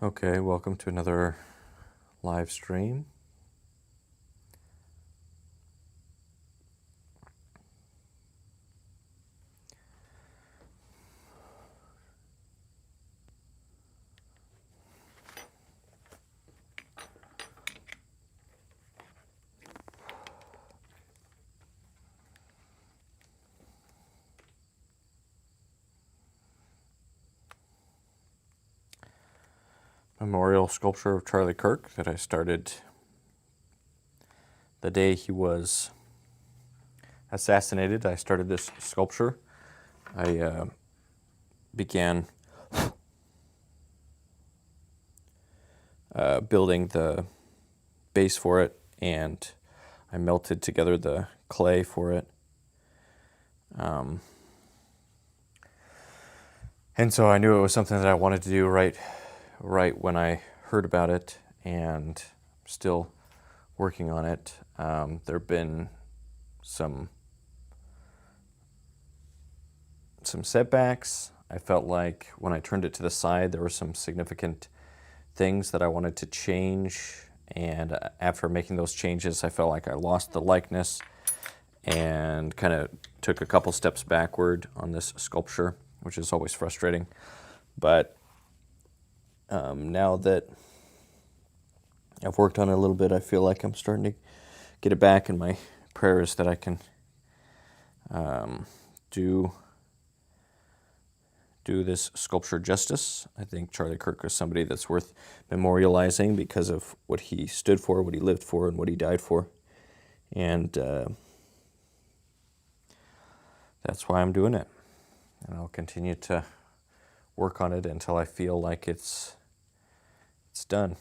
Okay, welcome to another live stream. Memorial sculpture of Charlie Kirk that I started the day he was assassinated. I started this sculpture. I began building the base for it, and I melted together the clay for it. And so I knew it was something that I wanted to do right when I heard about it, and still working on it. There have been some setbacks. I felt like when I turned it to the side, there were some significant things that I wanted to change, and after making those changes, I felt like I lost the likeness and kind of took a couple steps backward on this sculpture, which is always frustrating. But now that I've worked on it a little bit, I feel like I'm starting to get it back, and my prayer is that I can do this sculpture justice. I think Charlie Kirk is somebody that's worth memorializing because of what he stood for, what he lived for, and what he died for. And that's why I'm doing it. And I'll continue to work on it until I feel like it's done.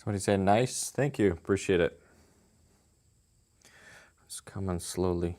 Somebody said nice. Thank you. Appreciate it. It's coming slowly.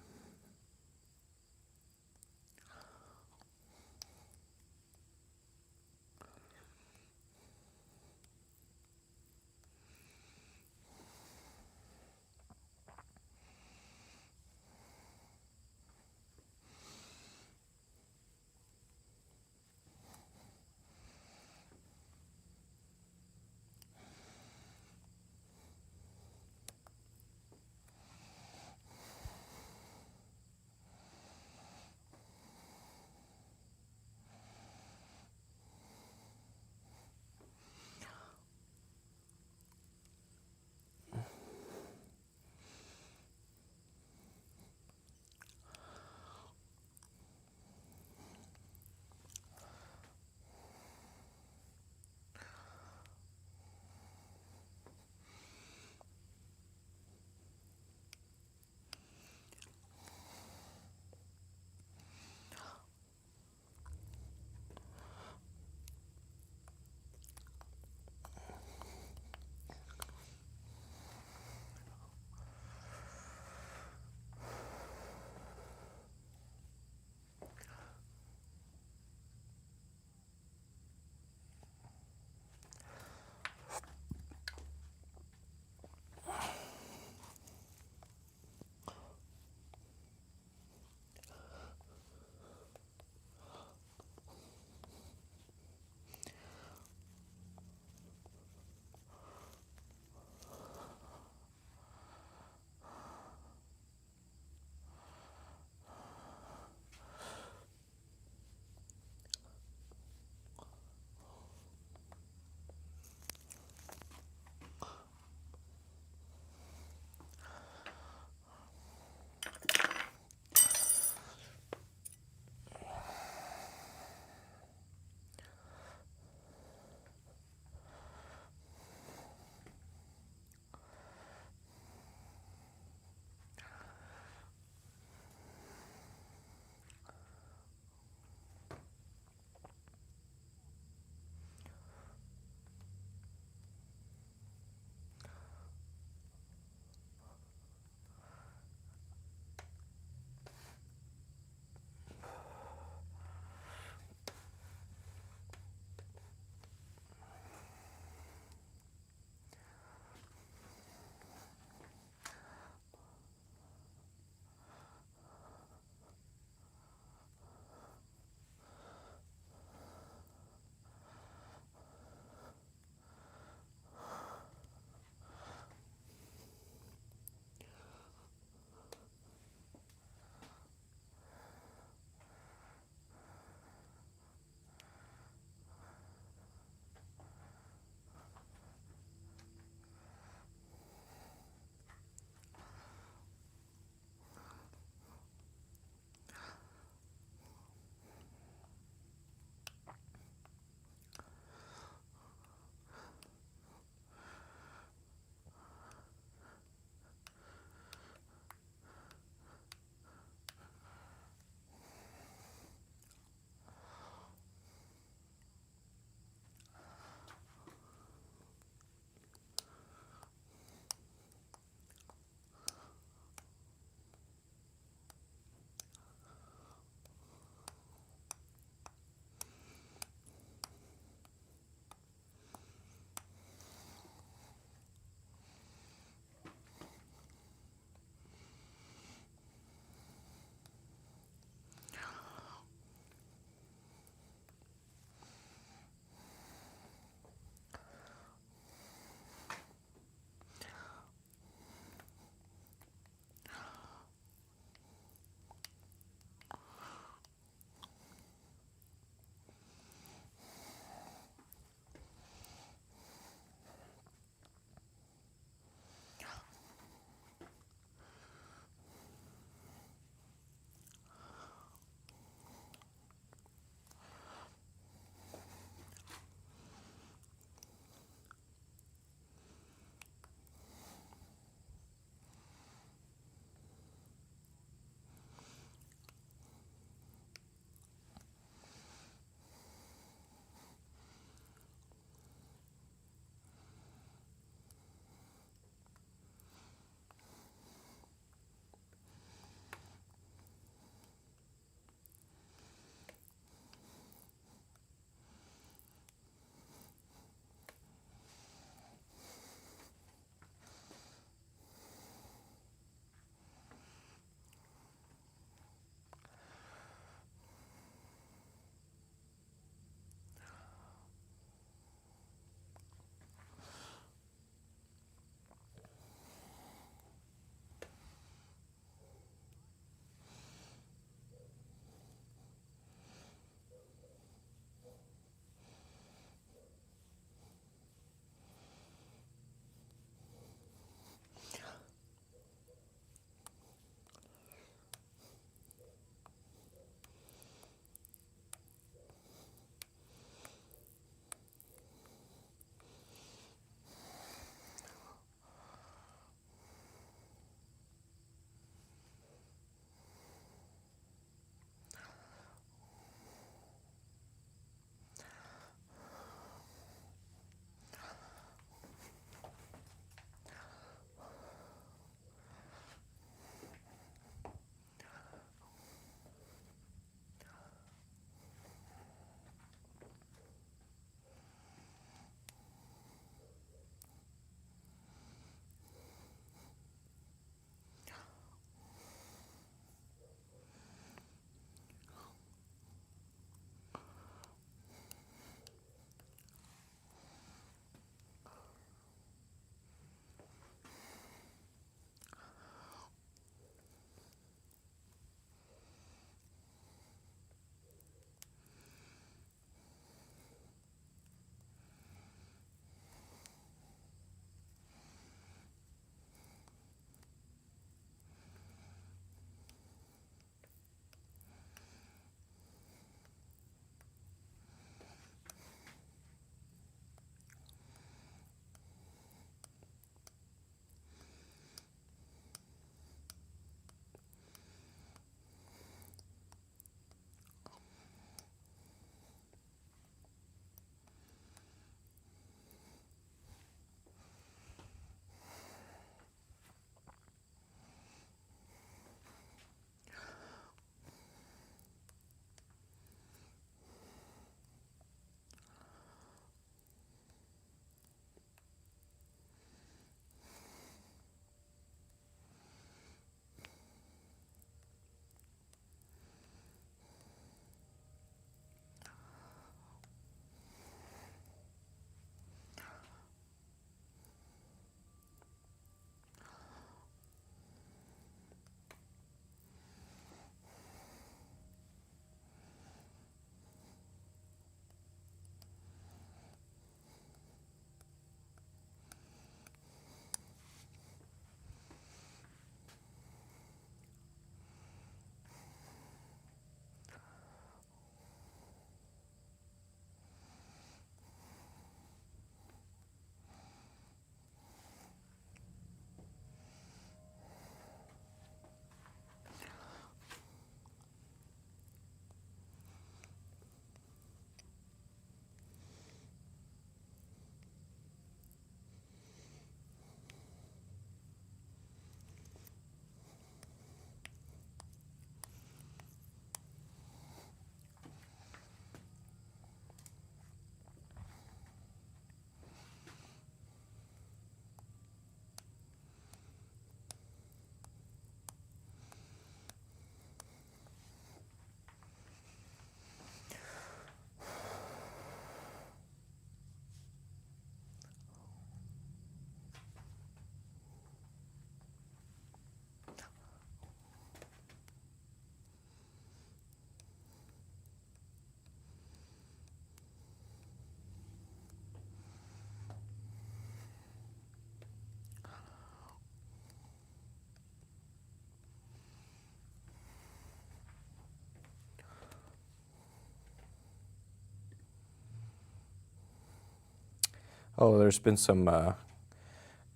Oh, there's been some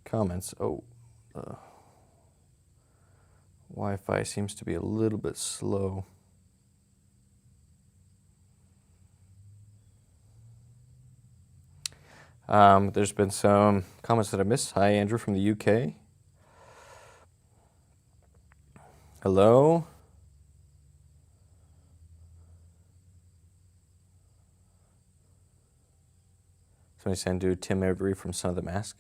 comments. Oh, Wi-Fi seems to be a little bit slow. There's been some comments that I missed. Hi, Andrew from the UK. Hello. Somebody saying, do Tim Avery from Son of the Mask.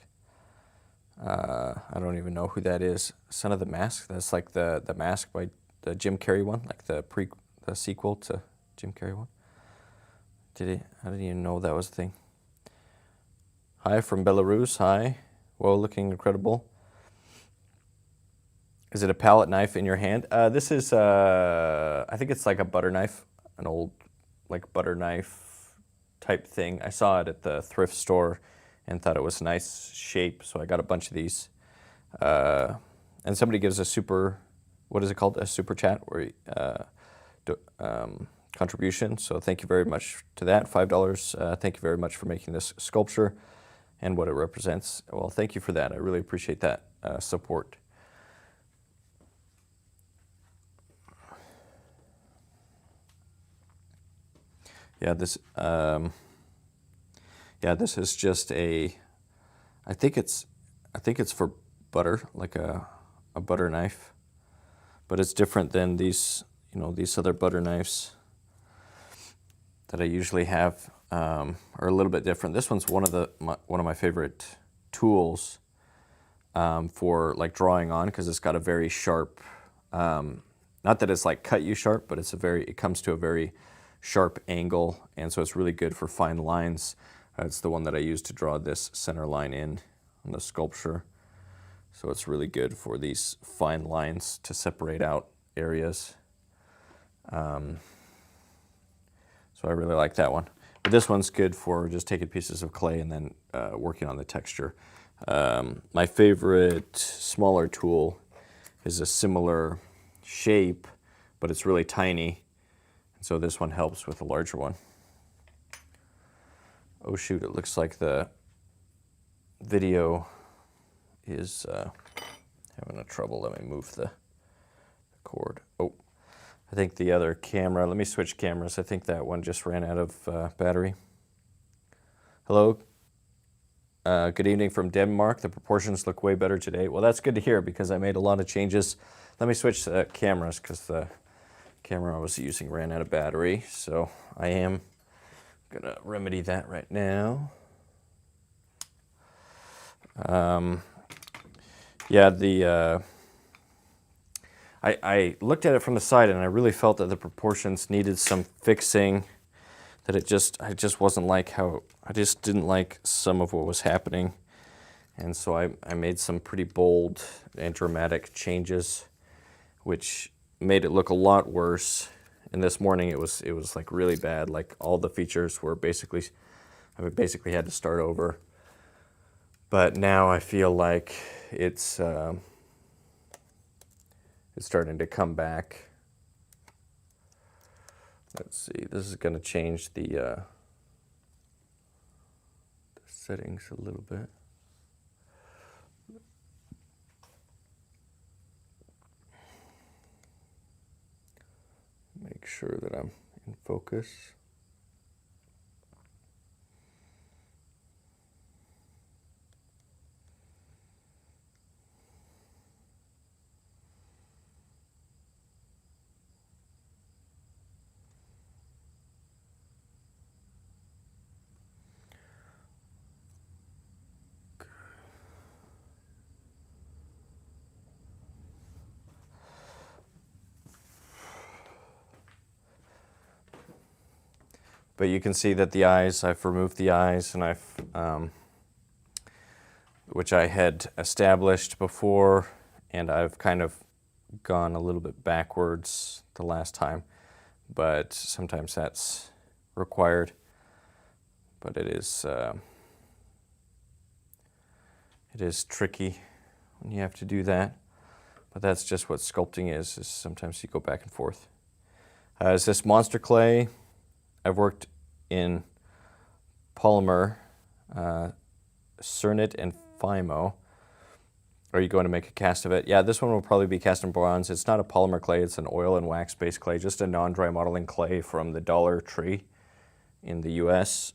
I don't even know who that is. Son of the Mask. That's like the Mask by the Jim Carrey one, like the sequel to Jim Carrey one. I didn't even know that was a thing. Hi from Belarus. Hi. Whoa, looking incredible. Is it a palette knife in your hand? This is, I think it's like a butter knife, an old like butter knife type thing. I saw it at the thrift store and thought it was a nice shape, so I got a bunch of these. And somebody gives a super, what is it called? A super chat or contribution. So thank you very much to that. $5. Thank you very much for making this sculpture and what it represents. Well, thank you for that. I really appreciate that support. Yeah, this is just a, I think it's for butter, like a butter knife, but it's different than these, these other butter knives that I usually have, are a little bit different. This one's one of my favorite tools for like drawing on, because it's got a very sharp, not that it's like cut you sharp, but it comes to a very sharp angle, and so it's really good for fine lines. It's the one that I use to draw this center line in on the sculpture. So it's really good for these fine lines to separate out areas. So I really like that one. But this one's good for just taking pieces of clay and then working on the texture. My favorite smaller tool is a similar shape, but it's really tiny. So this one helps with the larger one. Oh shoot, it looks like the video is having a trouble. Let me move the cord. Oh, I think the other camera, let me switch cameras. I think that one just ran out of battery. Hello, good evening from Denmark. The proportions look way better today. Well, that's good to hear because I made a lot of changes. Let me switch cameras because the camera I was using ran out of battery, so I am gonna remedy that right now. Yeah, I looked at it from the side and I really felt that the proportions needed some fixing, that I just wasn't like how, I just didn't like some of what was happening. And so I made some pretty bold and dramatic changes, which made it look a lot worse. And this morning it was like really bad. Like all the features were basically, I basically had to start over. But now I feel like it's starting to come back. Let's see, this is going to change the settings a little bit. Make sure that I'm in focus. But you can see that the eyes, I've removed the eyes, and which I had established before, and I've kind of gone a little bit backwards the last time, but sometimes that's required. But it is tricky when you have to do that. But that's just what sculpting is sometimes you go back and forth. Is this monster clay? I've worked in polymer Cernit and Fimo. Are you going to make a cast of it? Yeah, this one will probably be cast in bronze. It's not a polymer clay, it's an oil and wax-based clay, just a non-dry modeling clay from the Dollar Tree in the US.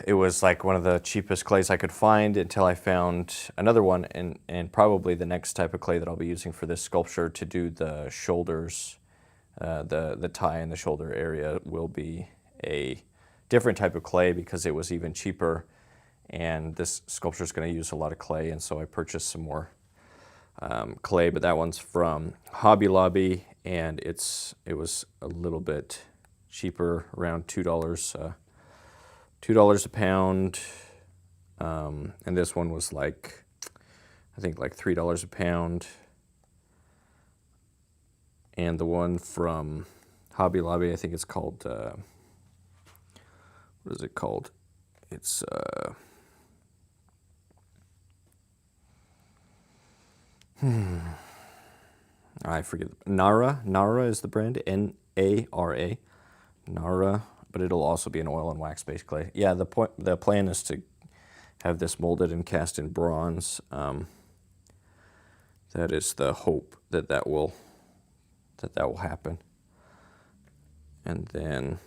It was like one of the cheapest clays I could find until I found another one, and probably the next type of clay that I'll be using for this sculpture to do the shoulders, the tie in the shoulder area will be a different type of clay because it was even cheaper. And this sculpture is going to use a lot of clay, and so I purchased some more clay, but that one's from Hobby Lobby, and it was a little bit cheaper, around $2 a pound, and this one was like, I think like $3 a pound, and the one from Hobby Lobby, I think it's called, what is it called? It's I forget. Nara. Nara is the brand. N-A-R-A. Nara. But it'll also be an oil and wax-based clay. Yeah, the plan is to have this molded and cast in bronze. That is the hope that will happen. And then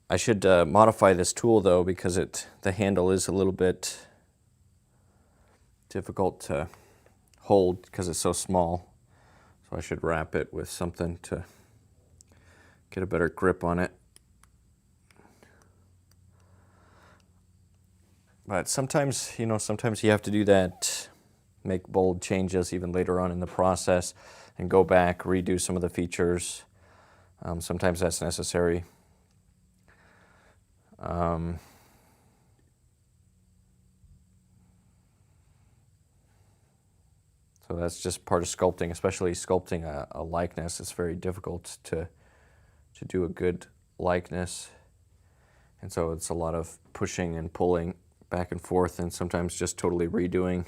I should modify this tool though, because the handle is a little bit difficult to hold because it's so small. So I should wrap it with something to get a better grip on it. But sometimes, sometimes you have to do that, make bold changes even later on in the process, and go back, redo some of the features. Sometimes that's necessary. So that's just part of sculpting, especially sculpting a likeness. It's very difficult to do a good likeness. And so it's a lot of pushing and pulling back and forth, and sometimes just totally redoing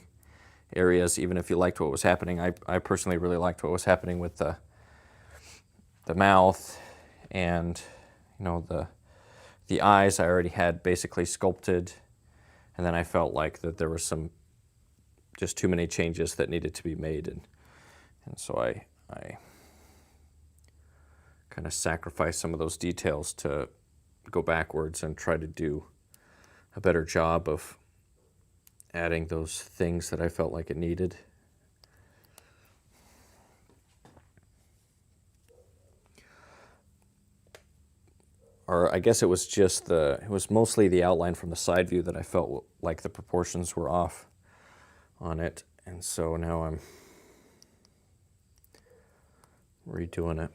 areas, even if you liked what was happening. I personally really liked what was happening with the mouth and the eyes I already had basically sculpted, and then I felt like that there was just too many changes that needed to be made, and so I kind of sacrificed some of those details to go backwards and try to do a better job of adding those things that I felt like it needed. Or I guess it was mostly the outline from the side view that I felt like the proportions were off on it. And so now I'm redoing it.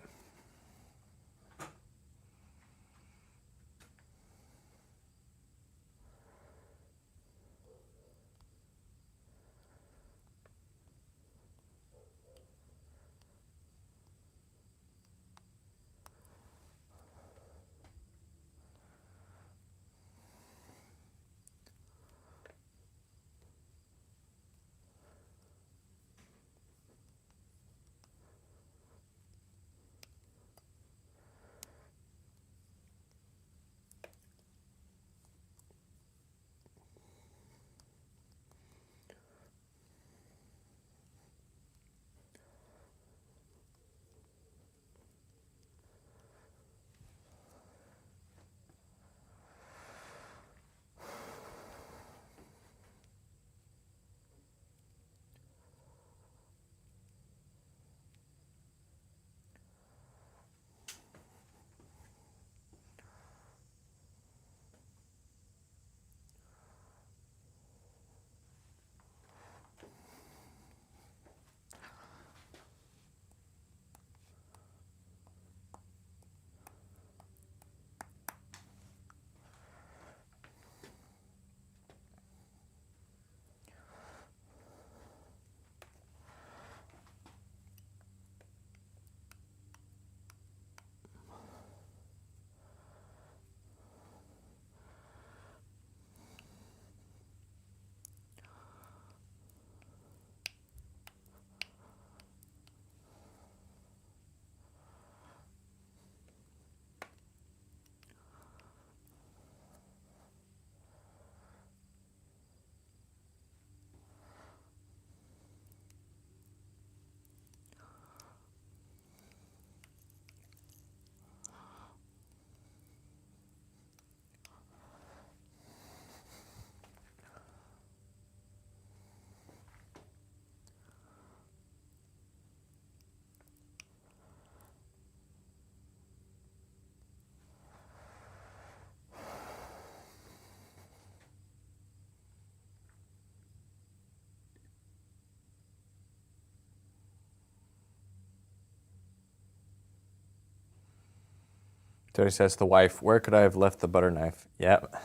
Tony says, the wife, where could I have left the butter knife? Yep,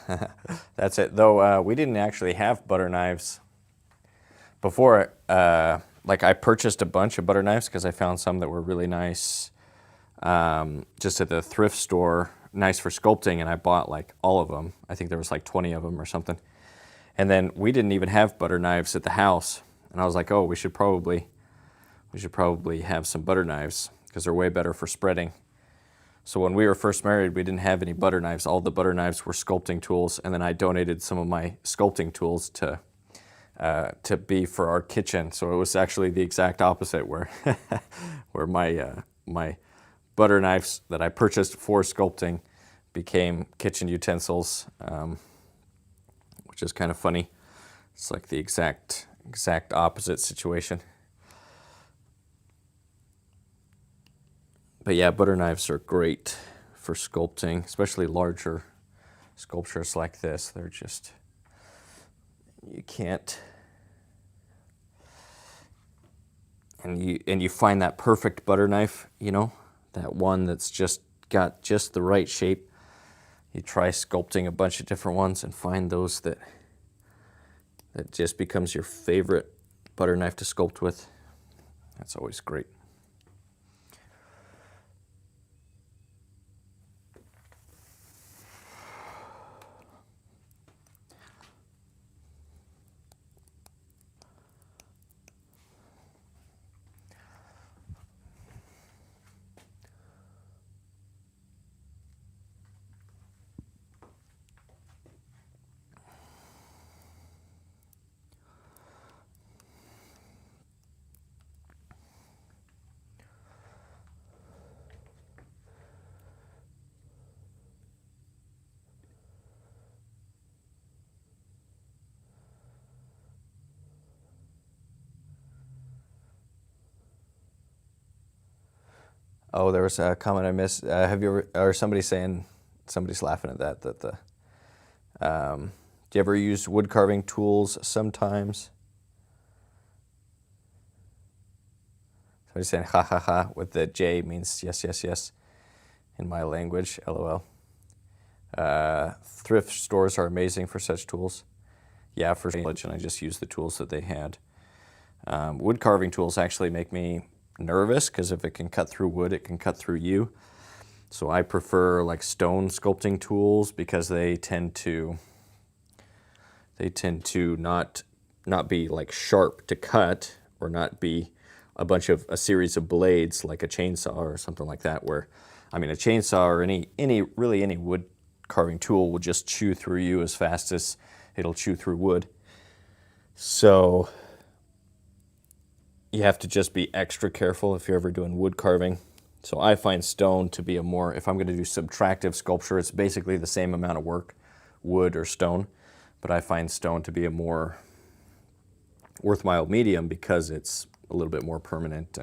that's it. Though we didn't actually have butter knives before. Like I purchased a bunch of butter knives because I found some that were really nice just at the thrift store, nice for sculpting, and I bought like all of them. I think there was like 20 of them or something. And then we didn't even have butter knives at the house. And I was like, oh, we should probably have some butter knives because they're way better for spreading. So when we were first married, we didn't have any butter knives. All the butter knives were sculpting tools, and then I donated some of my sculpting tools to be for our kitchen. So it was actually the exact opposite, where where my butter knives that I purchased for sculpting became kitchen utensils, which is kind of funny. It's like the exact opposite situation. But yeah, butter knives are great for sculpting, especially larger sculptures like this. They're just, you can't, and you find that perfect butter knife, you know, that one that's just got just the right shape. You try sculpting a bunch of different ones and find those that just becomes your favorite butter knife to sculpt with. That's always great. Oh, there was a comment I missed. Have you ever, or somebody's laughing at that the, do you ever use wood carving tools sometimes? Somebody's saying ha ha ha with the J means yes, yes, yes in my language, LOL. Thrift stores are amazing for such tools. Yeah, for knowledge, and I just used the tools that they had. Wood carving tools actually make me nervous because if it can cut through wood, it can cut through you. So I prefer like stone sculpting tools because they tend to not be like sharp to cut, or not be a series of blades like a chainsaw or something like that, where I mean a chainsaw or any wood carving tool will just chew through you as fast as it'll chew through wood. So you have to just be extra careful if you're ever doing wood carving. So I find stone to be if I'm going to do subtractive sculpture, it's basically the same amount of work, wood or stone, but I find stone to be a more worthwhile medium because it's a little bit more permanent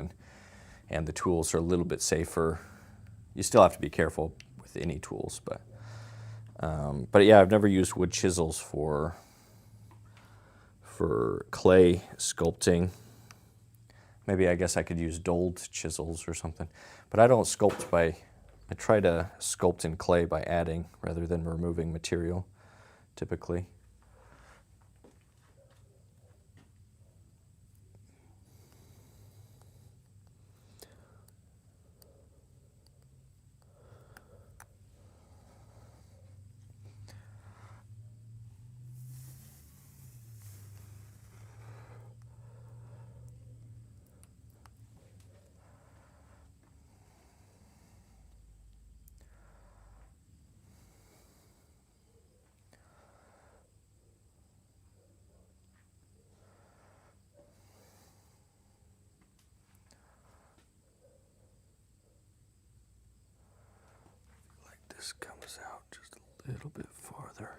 and the tools are a little bit safer. You still have to be careful with any tools, but yeah, I've never used wood chisels for clay sculpting. Maybe I guess I could use doled chisels or something. But I don't sculpt I try to sculpt in clay by adding rather than removing material, typically. This comes out just a little bit farther.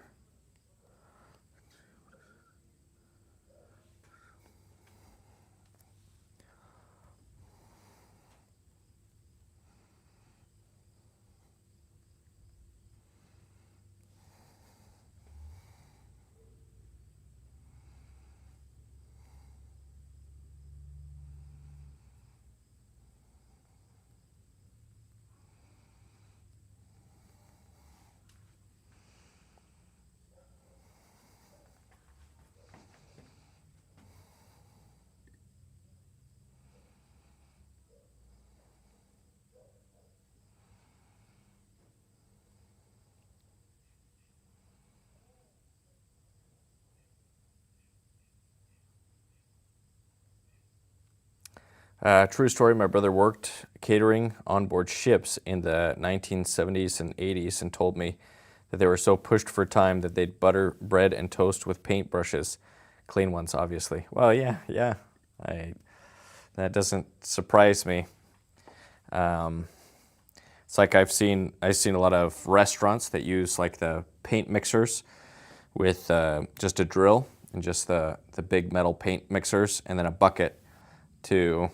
True story, my brother worked catering on board ships in the 1970s and 80s and told me that they were so pushed for time that they'd butter bread and toast with paintbrushes. Clean ones, obviously. Well, yeah. That doesn't surprise me. It's like I've seen a lot of restaurants that use like the paint mixers with just a drill and just the big metal paint mixers and then a bucket to,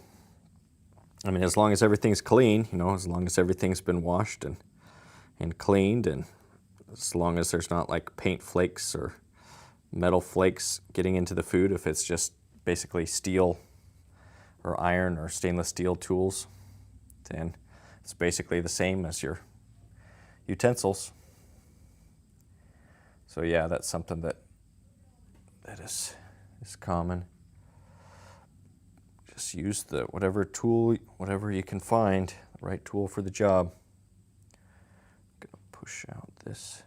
I mean, as long as everything's clean, as long as everything's been washed and cleaned, and as long as there's not like paint flakes or metal flakes getting into the food, if it's just basically steel or iron or stainless steel tools, then it's basically the same as your utensils. So yeah, that's something that is common. Just use whatever tool, whatever you can find, the right tool for the job. I'm gonna push out this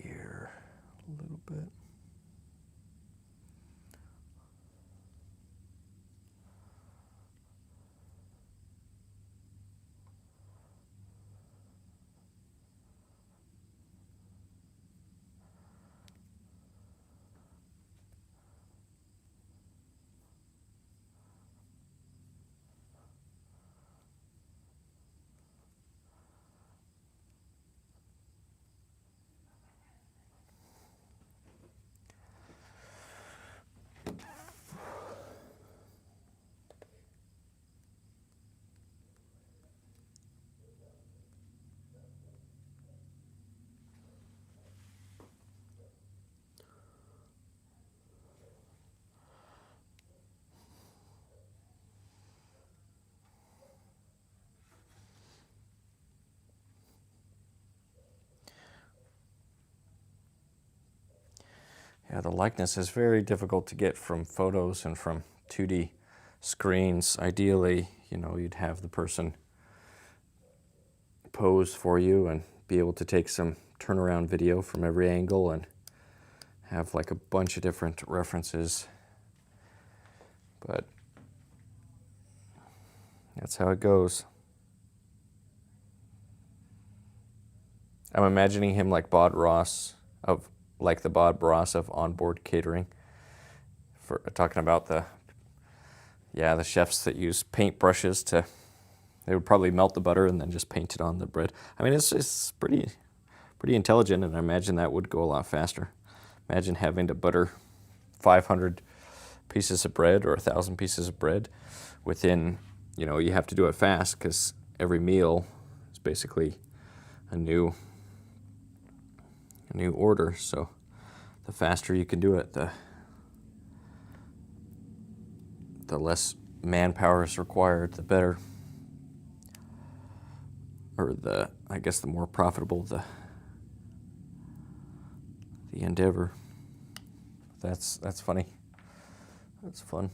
ear a little bit. Yeah, the likeness is very difficult to get from photos and from 2D screens. Ideally, you'd have the person pose for you and be able to take some turnaround video from every angle and have like a bunch of different references. But that's how it goes. I'm imagining him like Bob Ross of onboard catering, for talking about the chefs that use paint brushes they would probably melt the butter and then just paint it on the bread. I mean, it's pretty intelligent, and I imagine that would go a lot faster. Imagine having to butter 500 pieces of bread or 1,000 pieces of bread within, you have to do it fast because every meal is basically a new order. So the faster you can do it, the less manpower is required, the better, or I guess the more profitable the endeavor. That's funny. That's fun.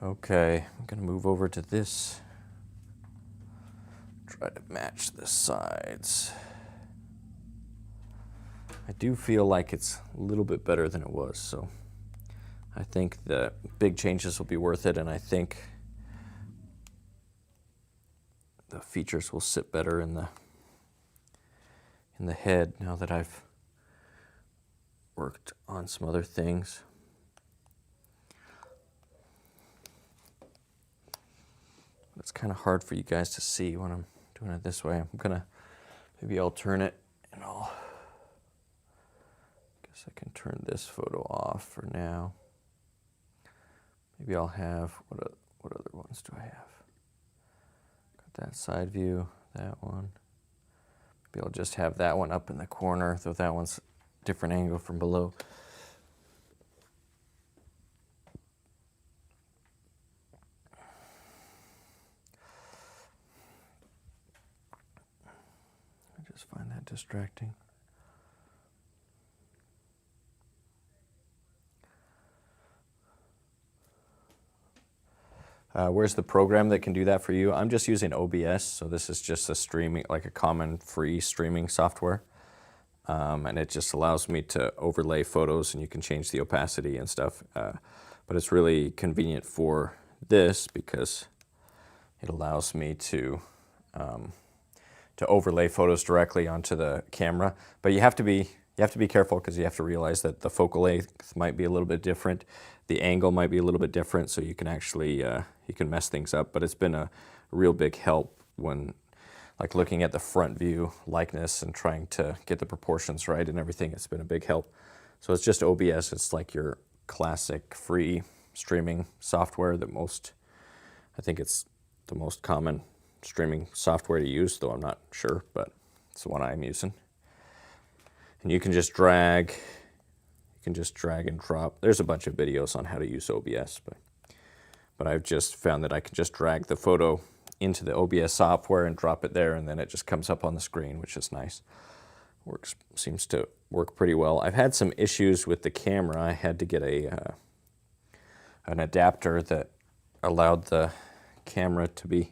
Okay, I'm gonna move over to this. Try to match the sides. I do feel like it's a little bit better than it was, so I think the big changes will be worth it, and I think the features will sit better in the head now that I've worked on some other things. It's kind of hard for you guys to see when I'm doing it this way. Maybe I'll turn it and guess I can turn this photo off for now. Maybe I'll have, what other ones do I have? Got that side view, that one. Maybe I'll just have that one up in the corner, though that one's a different angle from below. I just find that distracting. Where's the program that can do that for you? I'm just using OBS, so this is just a streaming, like a common free streaming software. And it just allows me to overlay photos, and you can change the opacity and stuff. But it's really convenient for this because it allows me to overlay photos directly onto the camera. But you have to be careful because you have to realize that the focal length might be a little bit different, the angle might be a little bit different, so you can actually you can mess things up. But it's been a real big help when like looking at the front view likeness and trying to get the proportions right and everything. It's been a big help. So it's just OBS. It's like your classic free streaming software that I think it's the most common streaming software to use, though I'm not sure, but it's the one I'm using. And you can just drag and drop. There's a bunch of videos on how to use OBS, but I've just found that I can just drag the photo into the OBS software and drop it there, and then it just comes up on the screen, which is nice. Seems to work pretty well. I've had some issues with the camera. I had to get an adapter that allowed the camera to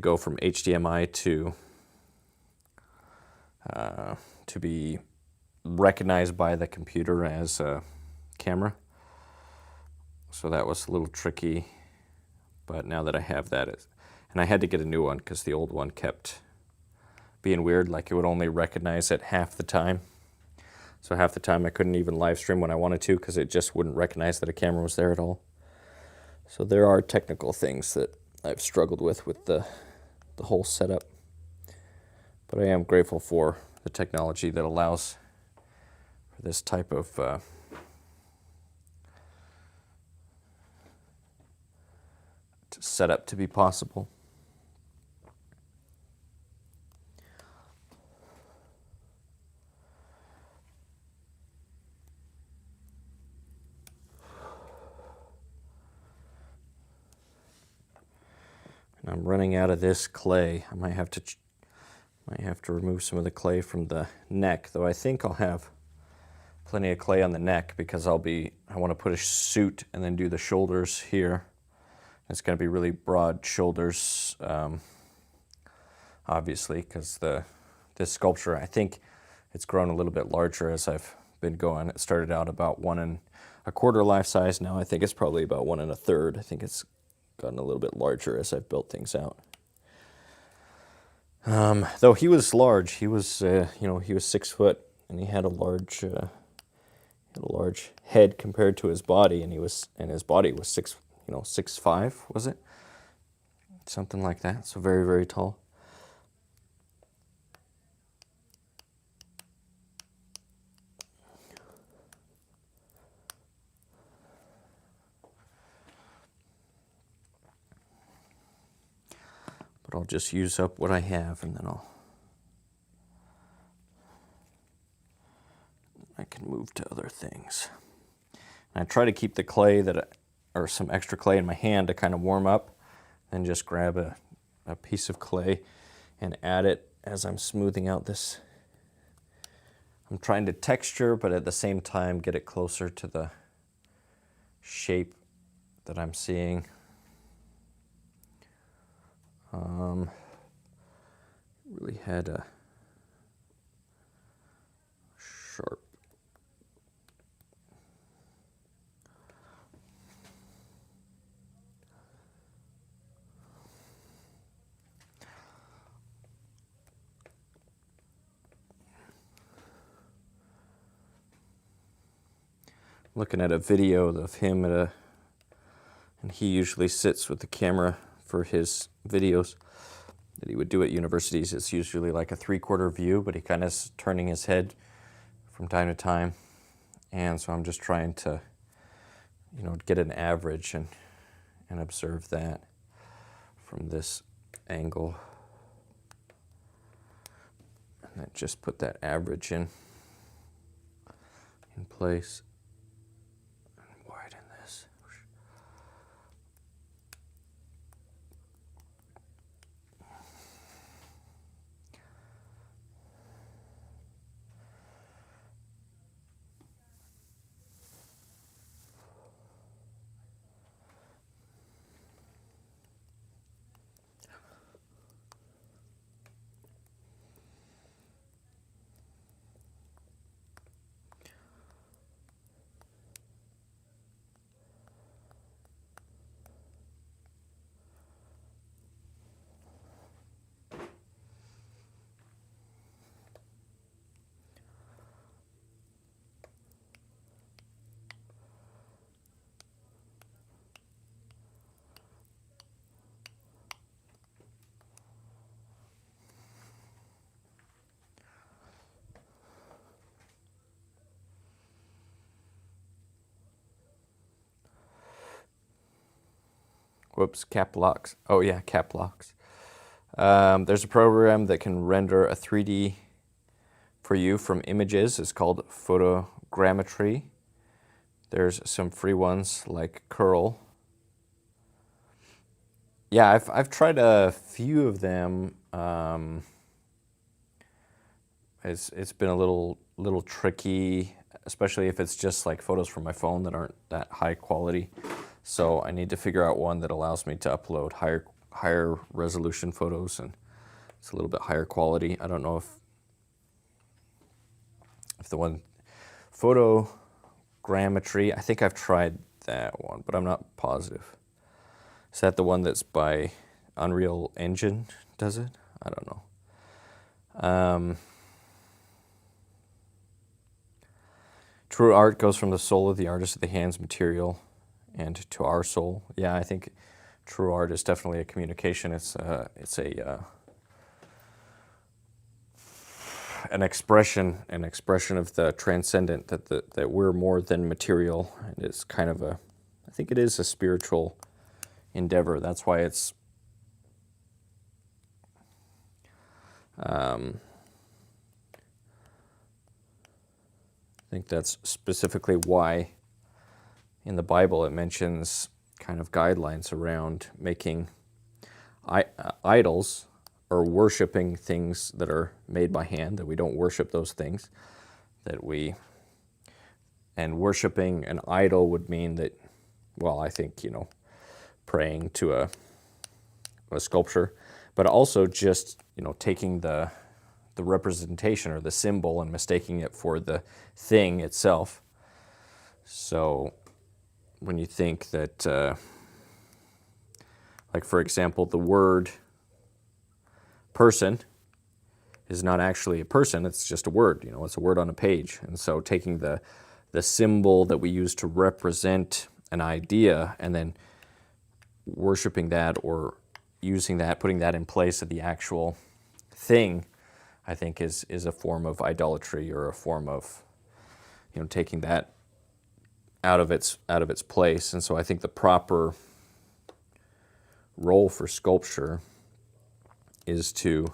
go from HDMI to be recognized by the computer as a camera. So that was a little tricky, but now that I have that, and I had to get a new one because the old one kept being weird, like it would only recognize it half the time. So half the time I couldn't even live stream when I wanted to because it just wouldn't recognize that a camera was there at all. So there are technical things that I've struggled with the whole setup. But I am grateful for the technology that allows for this type of setup to be possible. And I'm running out of this clay. I might have to remove some of the clay from the neck, though I think I'll have plenty of clay on the neck because I want to put a suit and then do the shoulders here. It's going to be really broad shoulders, obviously, because this sculpture, I think it's grown a little bit larger as I've been going. It started out about 1 1/4 life size. Now I think it's probably about 1 1/3. I think it's gotten a little bit larger as I've built things out. Though he was large, he was he was 6 foot and he had a large head compared to his body, and his body was 6'5", was it? Something like that. So very, very tall. But I'll just use up what I have, and then I can move to other things. And I try to keep the clay or some extra clay in my hand to kind of warm up, and just grab a piece of clay and add it as I'm smoothing out this. I'm trying to texture, but at the same time get it closer to the shape that I'm seeing. Really had a sharp. Looking at a video of him and he usually sits with the camera for his videos that he would do at universities. It's usually like a 3/4 view, but he kind of is turning his head from time to time. And so I'm just trying to, get an average and observe that from this angle. And then just put that average in place. Whoops, cap locks. Oh yeah, cap locks. There's a program that can render a 3D for you from images. It's called photogrammetry. There's some free ones like Curl. Yeah, I've tried a few of them. It's been a little tricky, especially if it's just like photos from my phone that aren't that high quality. So I need to figure out one that allows me to upload higher resolution photos, and it's a little bit higher quality. I don't know if the one photogrammetry, I think I've tried that one, but I'm not positive. Is that the one that's by Unreal Engine, does it? I don't know. True art goes from the soul of the artist to the hands material and to our soul. Yeah, I think true art is definitely a communication. It's an expression of the transcendent, that we're more than material. And it's kind of I think it is a spiritual endeavor. That's why it's I think that's specifically why in the Bible it mentions kind of guidelines around making idols, or worshiping things that are made by hand, that we don't worship those things, and worshiping an idol would mean that, well, I think, praying to a sculpture, but also just, taking the representation or the symbol and mistaking it for the thing itself. So when you think that, like for example, the word person is not actually a person, it's just a word, it's a word on a page. And so taking the symbol that we use to represent an idea and then worshiping that, or using that, putting that in place of the actual thing, I think is a form of idolatry, or a form of, taking that out of its place. And so I think the proper role for sculpture is to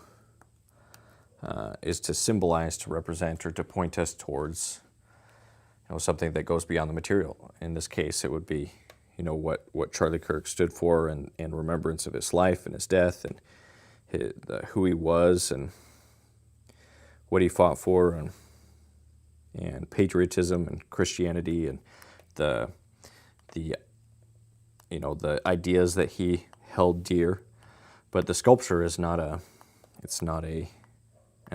symbolize, to represent, or to point us towards, something that goes beyond the material. In this case, it would be, what Charlie Kirk stood for, and remembrance of his life and his death, and who he was, and what he fought for, and patriotism and Christianity, and the ideas that he held dear. But the sculpture is not an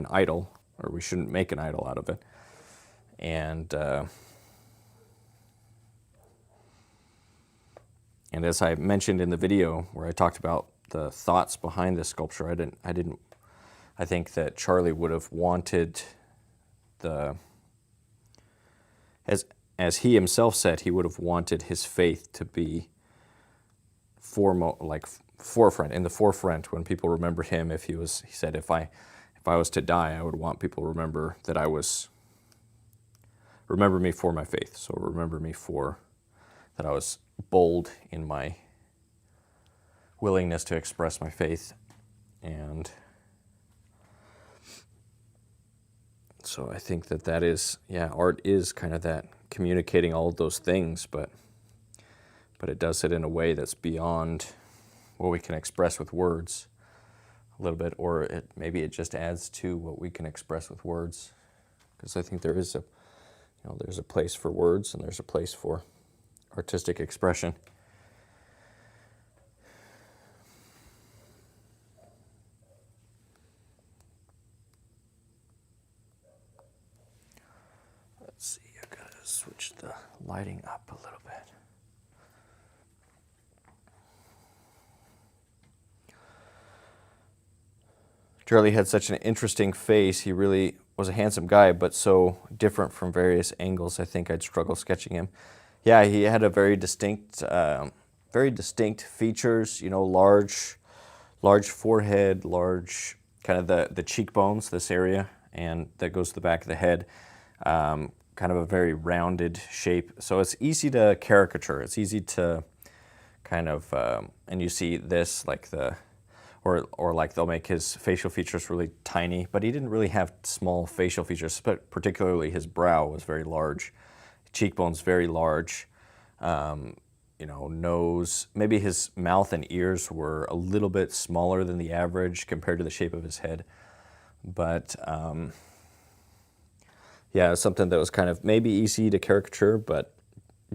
idol, or we shouldn't make an idol out of it. And as I mentioned in the video where I talked about the thoughts behind this sculpture, I think that Charlie would have wanted as he himself said, he would have wanted his faith to be forefront, in the forefront when people remember him. He said, if I was to die, I would want people to remember me for my faith. So remember me that I was bold in my willingness to express my faith. And so I think that is, art is kind of that, communicating all of those things, but it does it in a way that's beyond what we can express with words a little bit, or maybe it just adds to what we can express with words. Because I think there's a place for words, and there's a place for artistic expression. Let's see, I've got to switch the lighting up a little bit. Charlie had such an interesting face. He really was a handsome guy, but so different from various angles. I think I'd struggle sketching him. Yeah, he had a very distinct features. Large forehead, large kind of the cheekbones, this area, and that goes to the back of the head. Kind of a very rounded shape. So it's easy to caricature. It's easy to kind of, and you see this like or like they'll make his facial features really tiny, but he didn't really have small facial features, but particularly his brow was very large, cheekbones very large, nose, maybe his mouth and ears were a little bit smaller than the average compared to the shape of his head. But yeah, something that was kind of maybe easy to caricature, but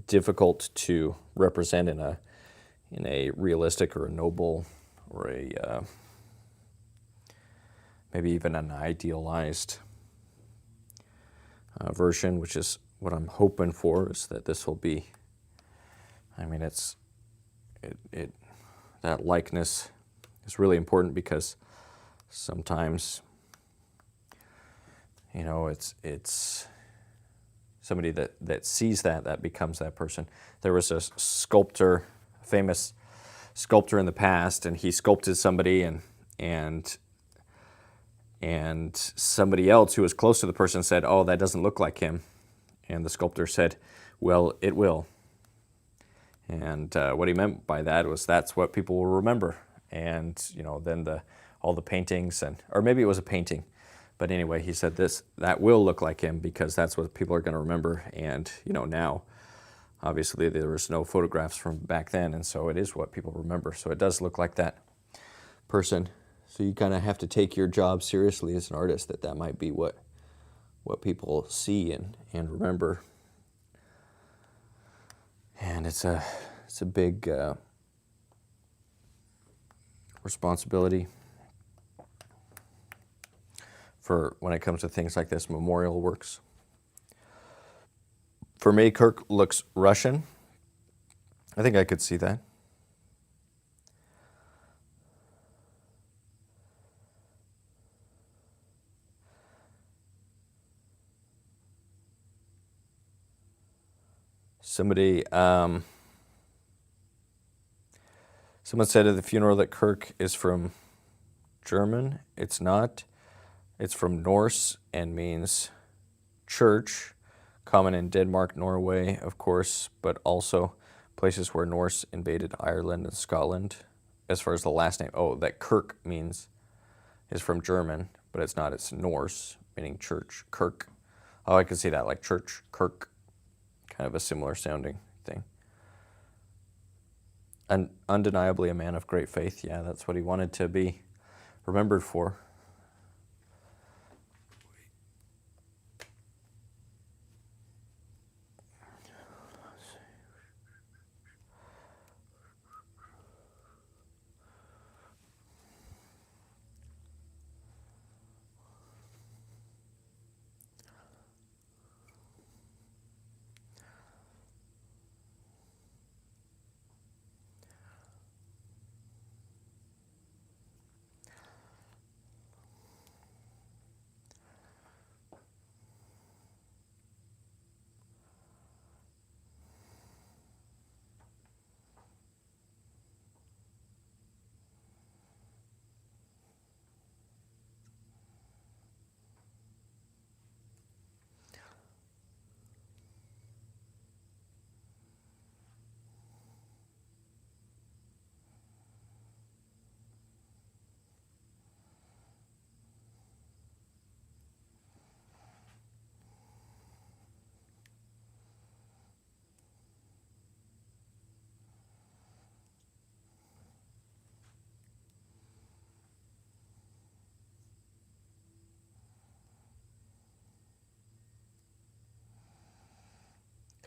difficult to represent in a realistic or a noble or a maybe even an idealized version, which is what I'm hoping for, is that this will be. I mean, that likeness is really important because sometimes, it's somebody that sees that becomes that person. There was a sculptor, a famous sculptor in the past, and he sculpted somebody, and somebody else who was close to the person said, "Oh, that doesn't look like him," and the sculptor said, "Well, it will." And what he meant by that was that's what people will remember. And then all the paintings, or maybe it was a painting, but anyway, he said that will look like him because that's what people are going to remember. And now, obviously, there was no photographs from back then, and so it is what people remember. So it does look like that person. So you kind of have to take your job seriously as an artist. That might be what people see and remember. And it's a big responsibility for when it comes to things like this, memorial works. For me, Kirk looks Russian. I think I could see that. Someone said at the funeral that Kirk is from German. It's not. It's from Norse and means church, common in Denmark, Norway, of course, but also places where Norse invaded Ireland and Scotland. As far as the last name, that Kirk means is from German, but it's not. It's Norse, meaning church, Kirk. Oh, I could see that, like church, Kirk, kind of a similar sounding thing. And undeniably a man of great faith. Yeah, that's what he wanted to be remembered for.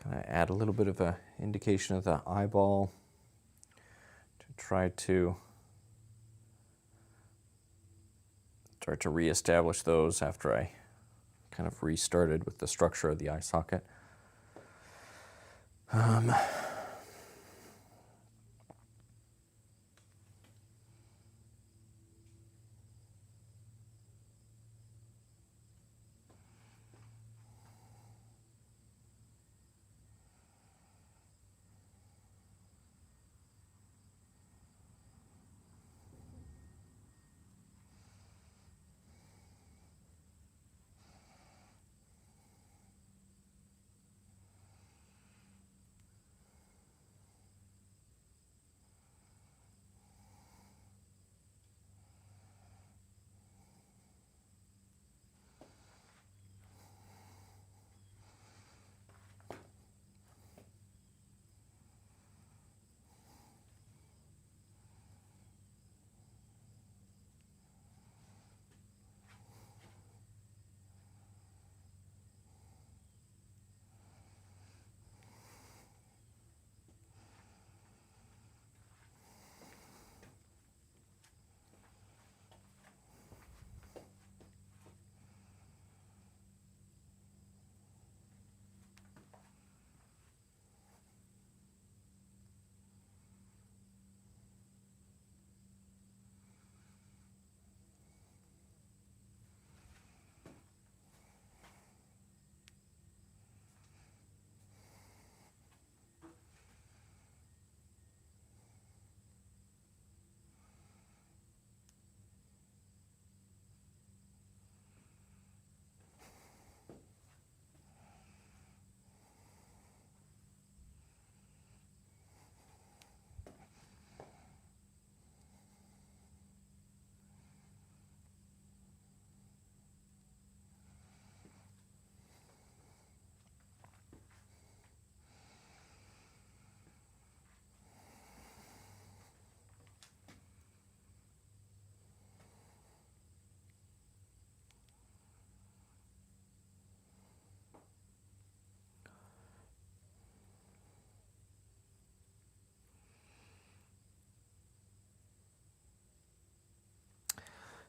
Kind of add a little bit of an indication of the eyeball to try to reestablish those after I kind of restarted with the structure of the eye socket.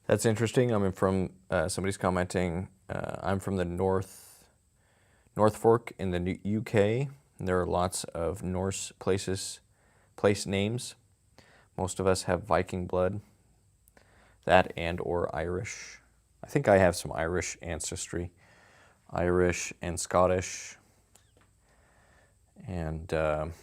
That's interesting. I mean, from somebody's commenting, I'm from the North Fork in the UK. And there are lots of Norse place names. Most of us have Viking blood, that and or Irish. I think I have some Irish ancestry, Irish and Scottish, and let's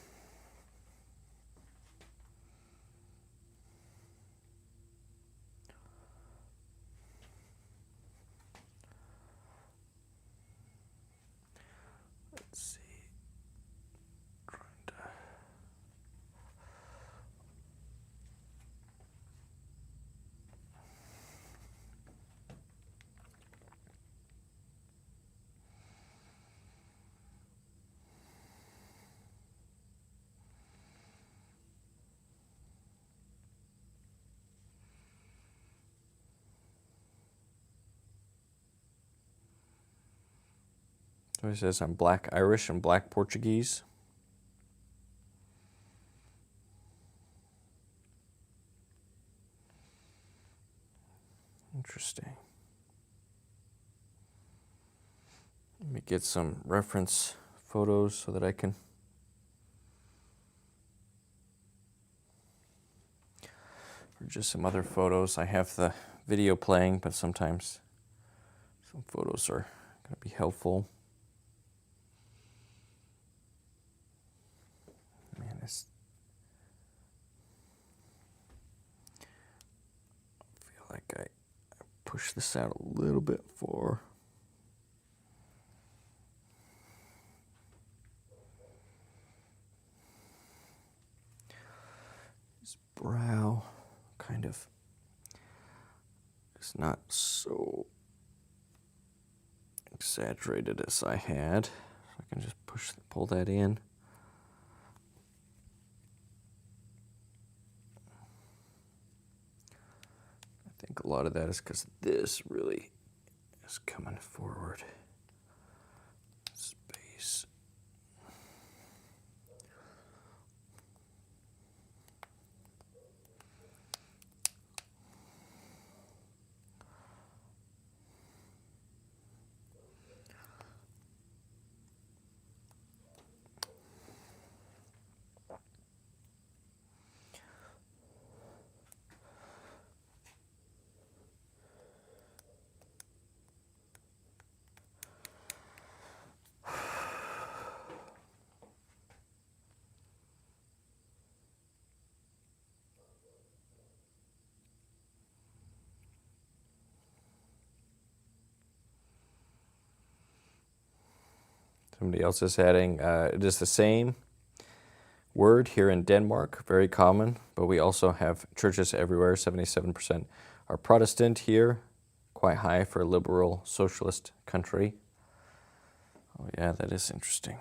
see. So he says I'm Black Irish and Black Portuguese. Interesting. Let me get some reference photos so that I can or just some other photos. I have the video playing, but sometimes some photos are going to be helpful. Man, I feel like I push this out a little bit for. His brow kind of is not so exaggerated as I had. I can just pull that in. I think a lot of that is because this really is coming forward. Space. Somebody else is adding, it is the same word here in Denmark, very common, but we also have churches everywhere. 77% are Protestant here, quite high for a liberal socialist country. Oh yeah, that is interesting.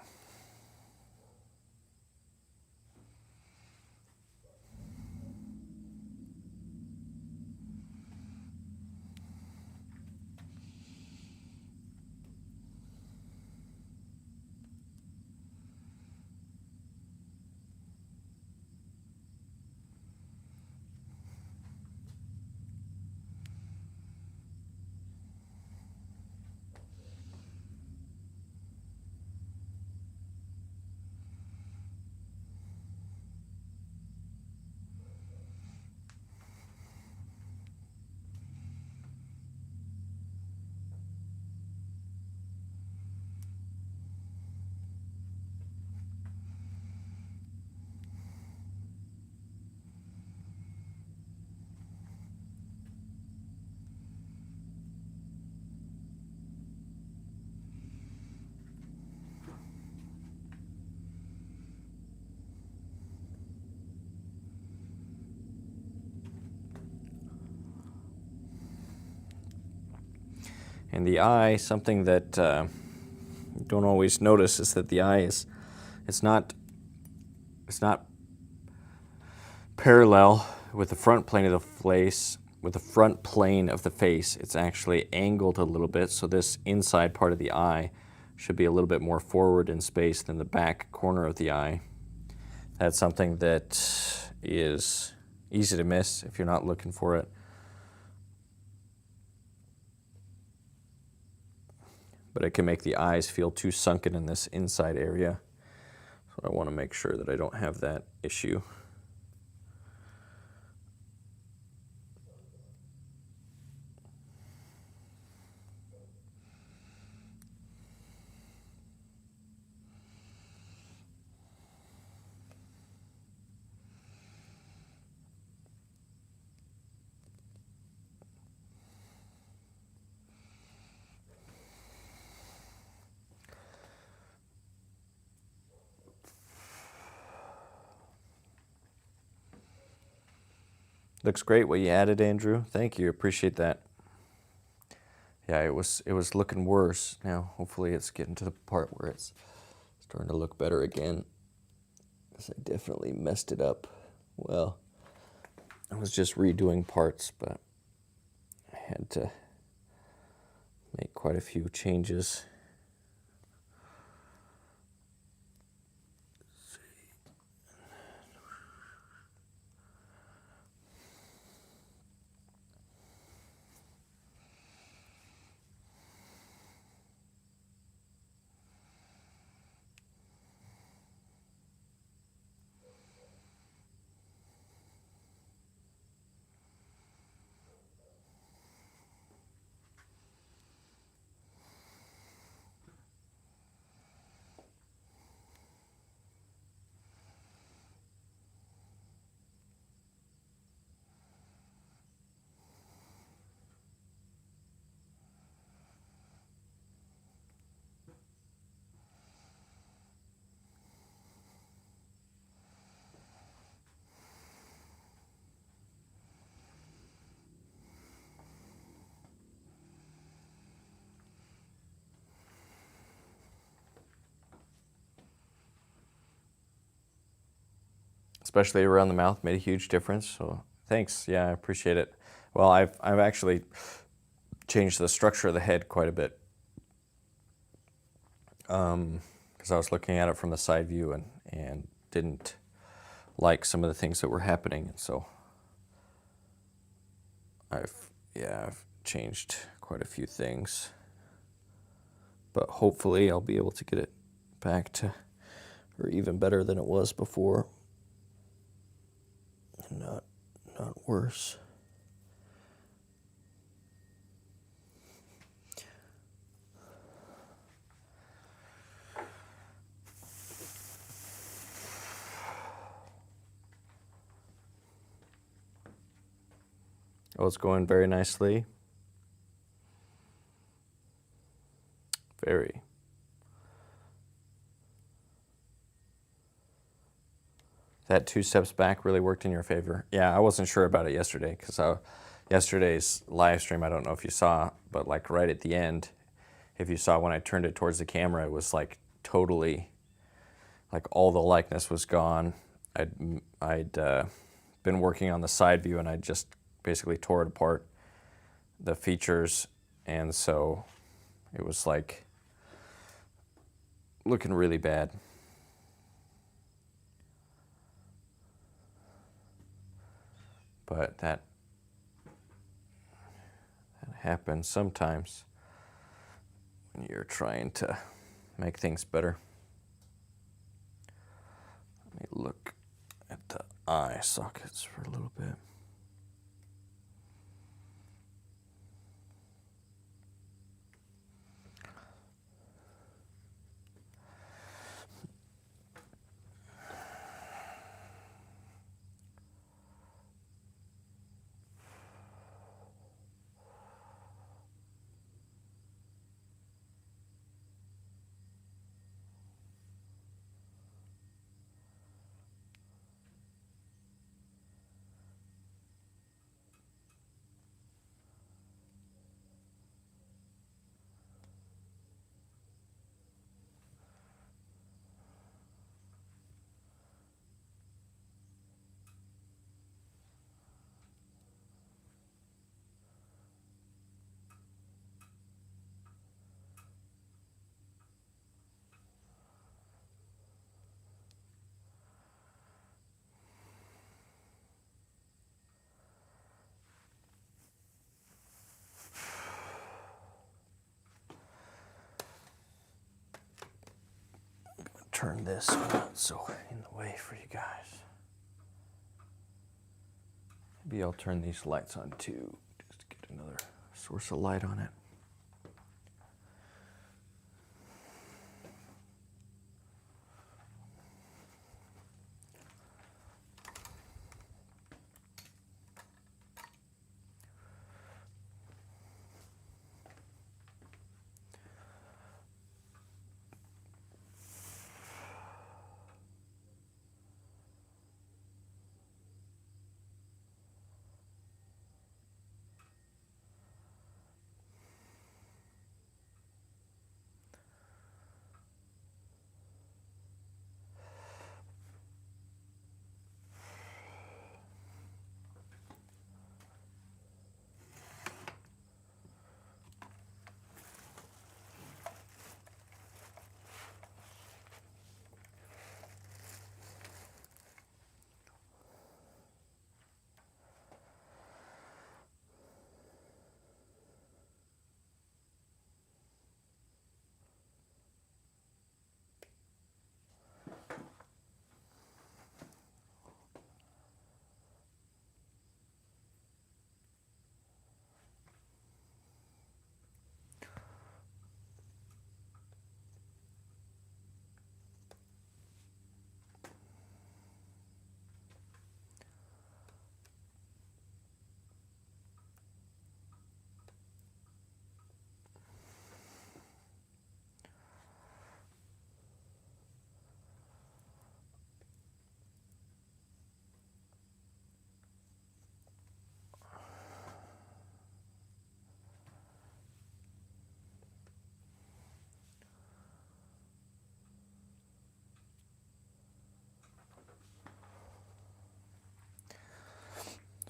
And the eye, something that you don't always notice is that the eye is, it's not parallel with the front plane of the face. With the front plane of the face, it's actually angled a little bit, so this inside part of the eye should be a little bit more forward in space than the back corner of the eye. That's something that is easy to miss if you're not looking for it. but it can make the eyes feel too sunken in this inside area. So I want to make sure that I don't have that issue. Looks great what you added, Andrew. Thank you. Appreciate that. Yeah, it was looking worse. Now, hopefully it's getting to the part where it's starting to look better again. Because I definitely messed it up. Well, I was just redoing parts, but I had to make quite a few changes. Especially around the mouth, made a huge difference. So thanks. Yeah, I appreciate it. Well, I've actually changed the structure of the head quite a bit. Because I was looking at it from the side view and didn't like some of the things that were happening. And so I've changed quite a few things. But hopefully I'll be able to get it back to, or even better than it was before. Not worse. Oh, it's going very nicely. Very. That 2 steps back really worked in your favor. Yeah, I wasn't sure about it yesterday because yesterday's live stream, I don't know if you saw, but like right at the end, if you saw when I turned it towards the camera, it was like totally, like all the likeness was gone. I'd been working on the side view and I just basically tore it apart, the features, and so it was like looking really bad. But that happens sometimes when you're trying to make things better. Let me look at the eye sockets for a little bit. turn this not so in the way for you guys. Maybe I'll turn these lights on too, just to get another source of light on it.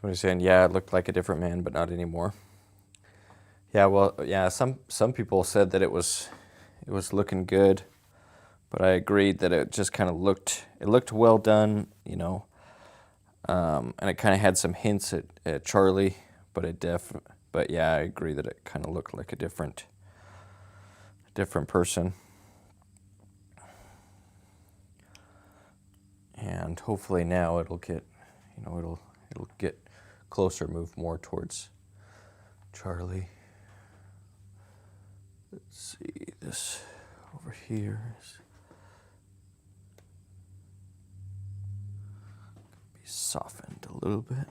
Somebody's saying, yeah, it looked like a different man, but not anymore. Yeah, well, yeah, some people said that it was looking good, but I agreed that it just kind of looked well done, you know, and it kind of had some hints at Charlie, but but yeah, I agree that it kind of looked like a different person. And hopefully now it'll get, you know, it'll get closer, move more towards Charlie. Let's see, this over here is be softened a little bit.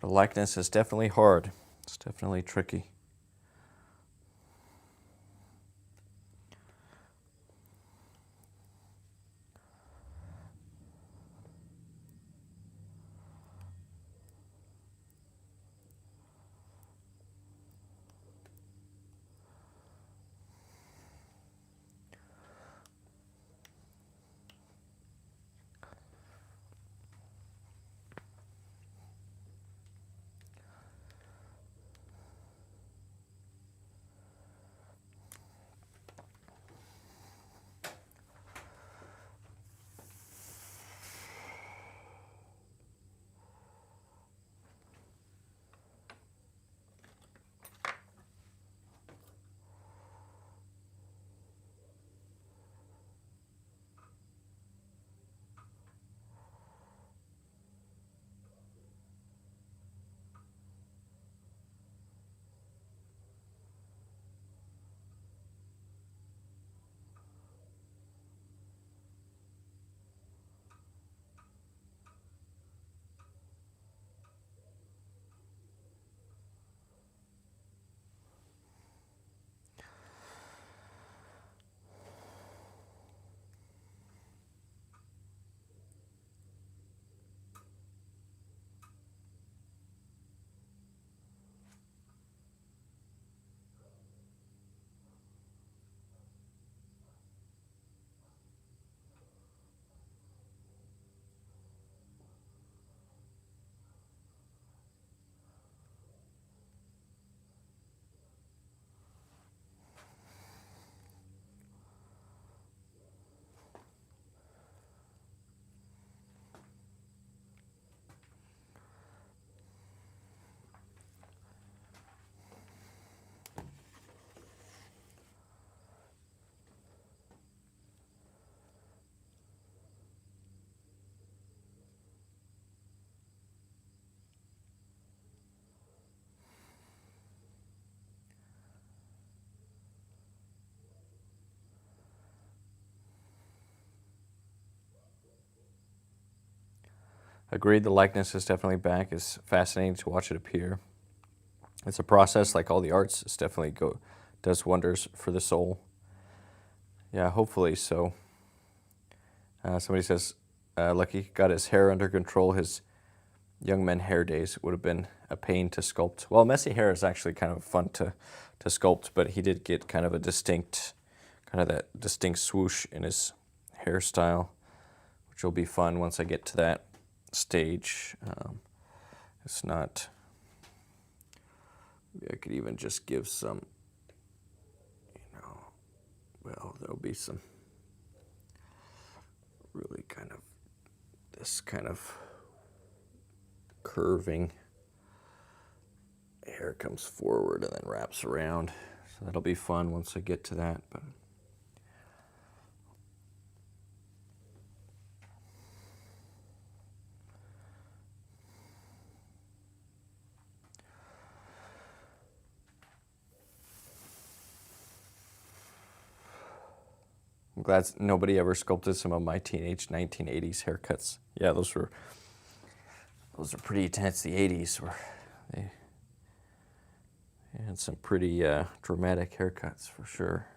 The likeness is definitely hard. It's definitely tricky. Agreed, the likeness is definitely back. It's fascinating to watch it appear. It's a process, like all the arts. It's definitely does wonders for the soul. Yeah, hopefully so. Somebody says, Lucky got his hair under control. His young men hair days would have been a pain to sculpt. Well, messy hair is actually kind of fun to sculpt, but he did get kind of a distinct, kind of that distinct swoosh in his hairstyle, which will be fun once I get to that stage. It's not, maybe I could even just give some, well, there'll be some really kind of, this kind of curving hair comes forward and then wraps around. So that'll be fun once I get to that. But I'm glad nobody ever sculpted some of my teenage 1980s haircuts. Yeah, those are pretty intense. The 80s were, they had some pretty dramatic haircuts for sure.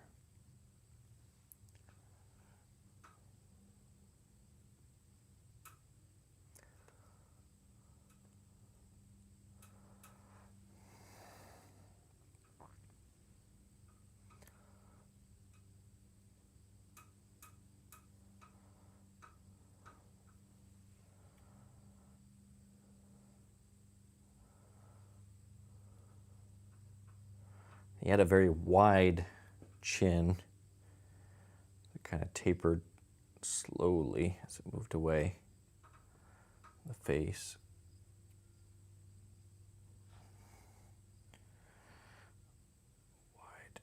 He had a very wide chin that kind of tapered slowly as it moved away. The face. Wide.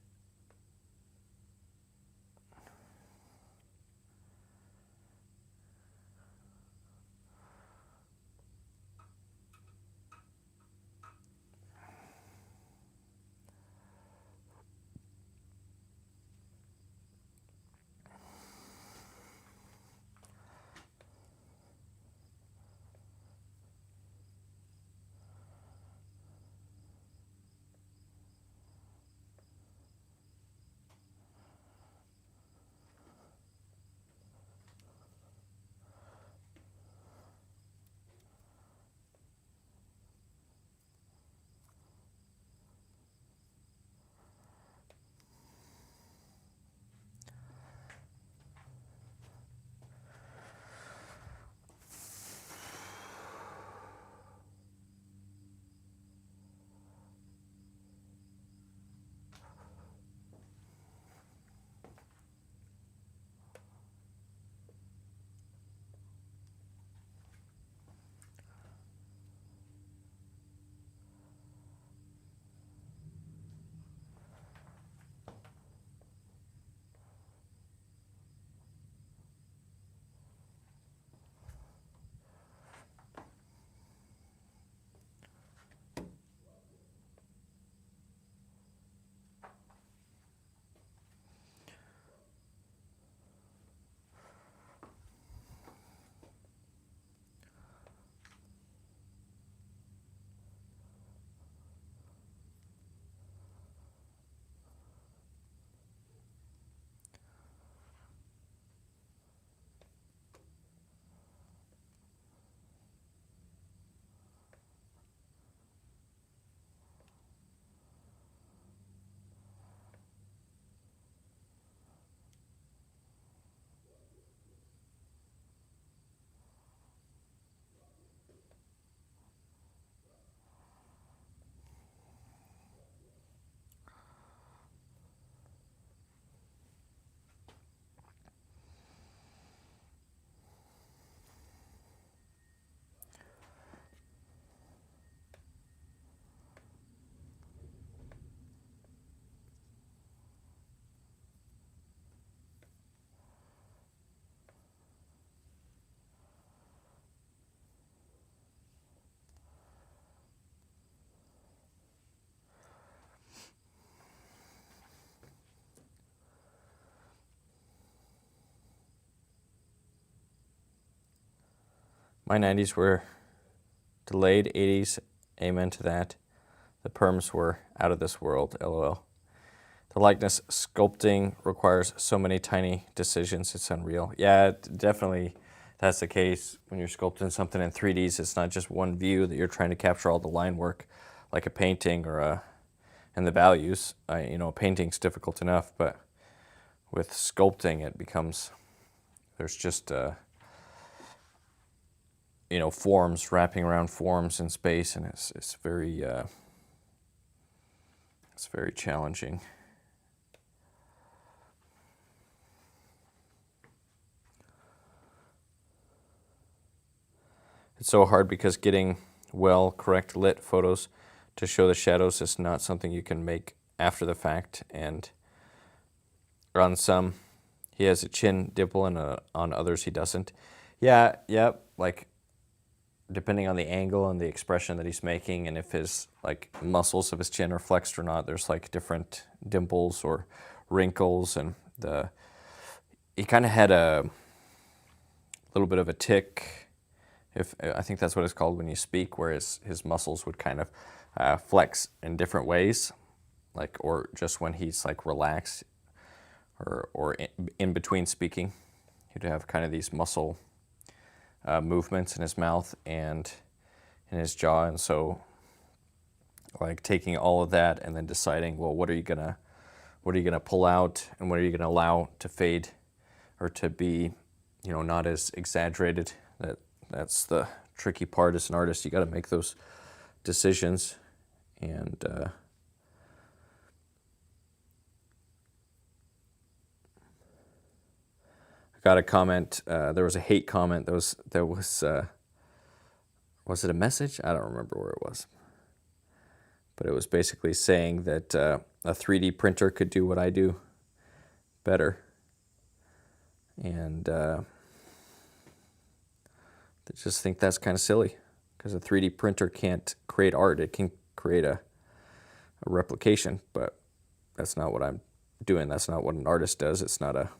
My 90s were delayed, 80s, amen to that. The perms were out of this world, LOL. The likeness sculpting requires so many tiny decisions, it's unreal. Yeah, definitely that's the case. When you're sculpting something in 3Ds, it's not just one view that you're trying to capture all the line work, like a painting or and the values. A painting's difficult enough, but with sculpting, it becomes, there's just, forms wrapping around forms in space, and it's very challenging. It's so hard because getting correct lit photos to show the shadows is not something you can make after the fact. And on some, he has a chin dimple, and on others he doesn't. Yeah, like depending on the angle and the expression that he's making, and if his muscles of his chin are flexed or not, there's different dimples or wrinkles, and he kind of had a little bit of a tick. I think that's what it's called when you speak, where his muscles would kind of flex in different ways, or just when he's relaxed, or in between speaking, he'd have kind of these muscle movements in his mouth and in his jaw, and so taking all of that and then deciding, well, what are you gonna pull out, and what are you gonna allow to fade or to be, not as exaggerated. That's the tricky part as an artist. You got to make those decisions. And I got a comment. There was a hate comment. Was it a message? I don't remember where it was. But it was basically saying that a 3D printer could do what I do better. And I just think that's kind of silly, because a 3D printer can't create art. It can create a replication, but that's not what I'm doing. That's not what an artist does. It's not a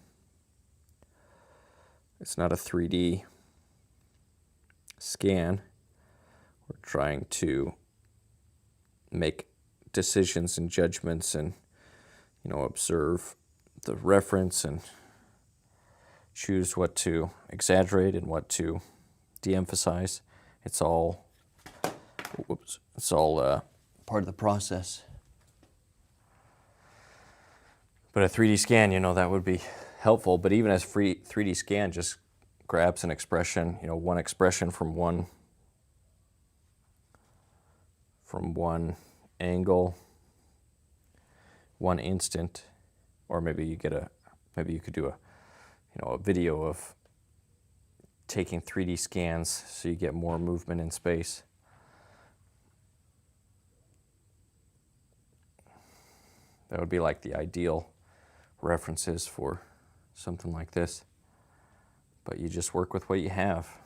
3D scan. We're trying to make decisions and judgments, and observe the reference and choose what to exaggerate and what to de-emphasize. It's all part of the process. But a 3D scan, that would be helpful. But even as 3D scan just grabs an expression, one expression from one angle, one instant, or maybe you could do a video of taking 3D scans so you get more movement in space. That would be the ideal references for something like this. But you just work with what you have.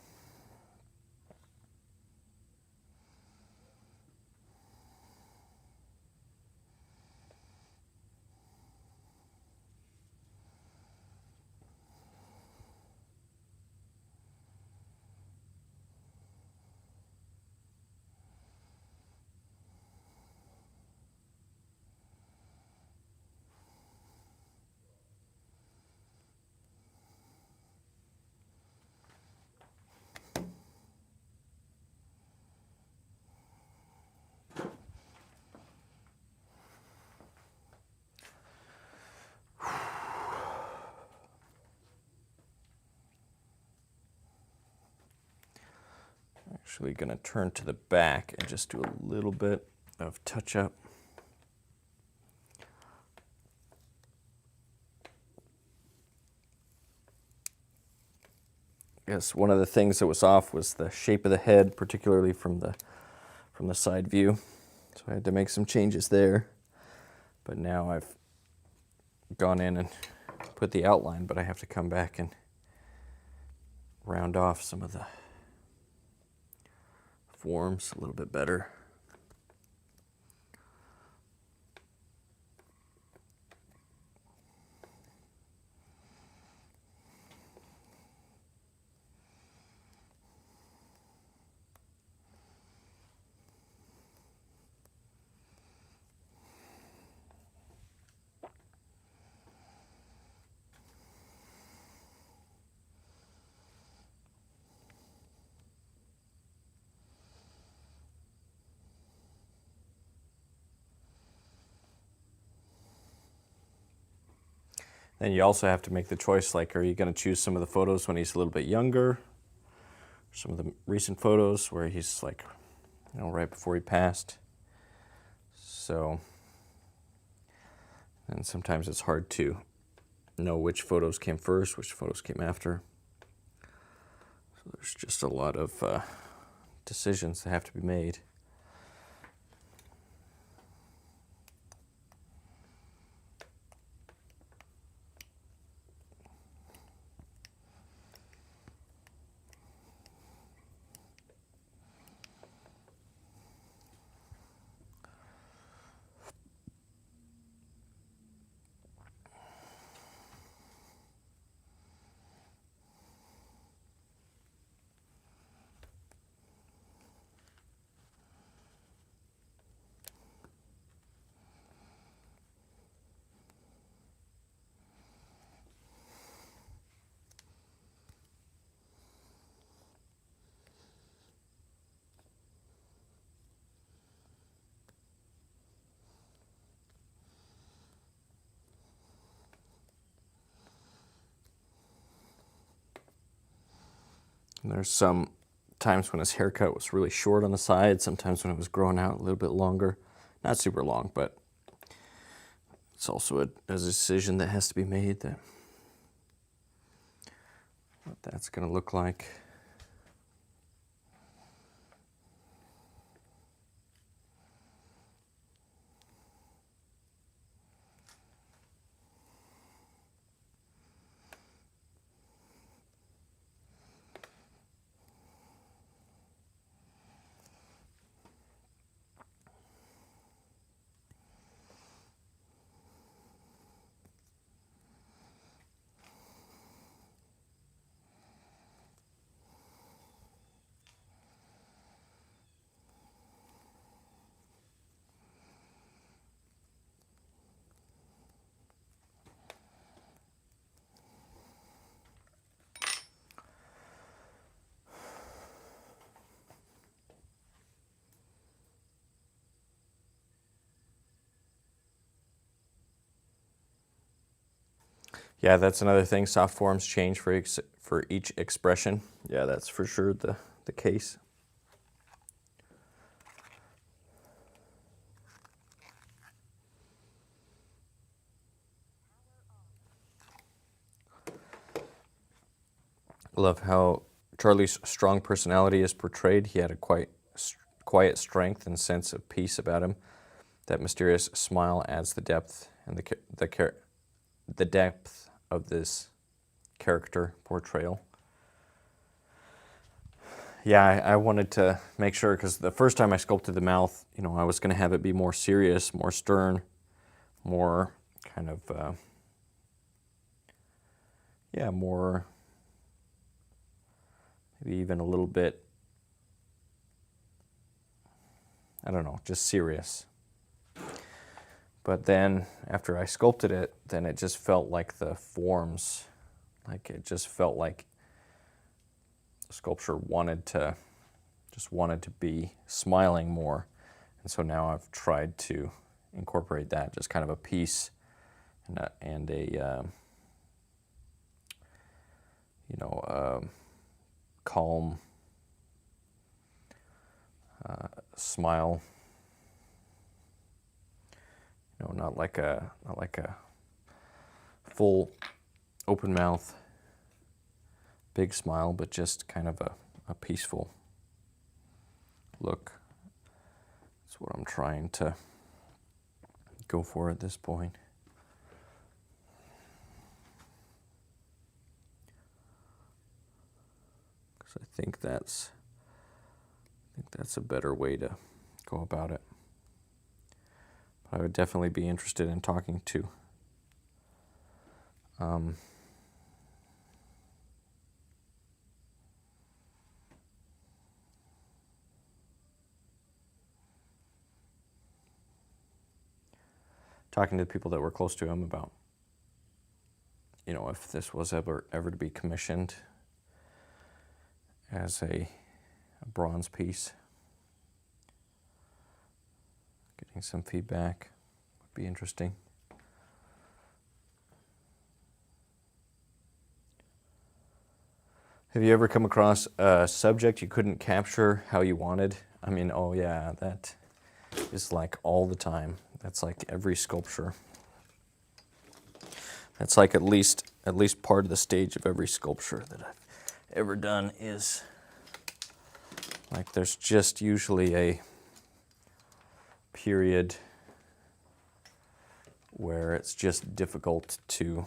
Actually going to turn to the back and just do a little bit of touch-up. Yes, one of the things that was off was the shape of the head, particularly from the side view. So I had to make some changes there. But now I've gone in and put the outline, but I have to come back and round off some of the forms a little bit better. Then you also have to make the choice, like, are you going to choose some of the photos when he's a little bit younger, some of the recent photos where he's like, you know, right before he passed. So, and sometimes it's hard to know which photos came first, which photos came after. So there's just a lot of decisions that have to be made. And there's some times when his haircut was really short on the side, sometimes when it was growing out a little bit longer. Not super long, but it's also a decision that has to be made, that what that's going to look like. Yeah, that's another thing. Soft forms change for each expression. Yeah, that's for sure the case. I love how Charlie's strong personality is portrayed. He had a quite quiet strength and sense of peace about him. That mysterious smile adds the depth and the depth of this character portrayal. Yeah, I wanted to make sure, because the first time I sculpted the mouth, you know, I was going to have it be more serious, more stern, more kind of, yeah, more, maybe even a little bit, I don't know, just serious. But then after I sculpted it, then it just felt like the forms, like it just felt like the sculpture just wanted to be smiling more. And so now I've tried to incorporate that, just kind of a peace and a you know, calm smile. You know, not like a full open mouth, big smile, but just kind of a peaceful look. That's what I'm trying to go for at this point. Because I think that's a better way to go about it. But I would definitely be interested in talking to the people that were close to him about, you know, if this was ever to be commissioned as a bronze piece. Getting some feedback would be interesting. Have you ever come across a subject you couldn't capture how you wanted? I mean, oh yeah, that is like all the time. That's like every sculpture. That's like at least part of the stage of every sculpture that I've ever done is like there's just usually a period where it's just difficult to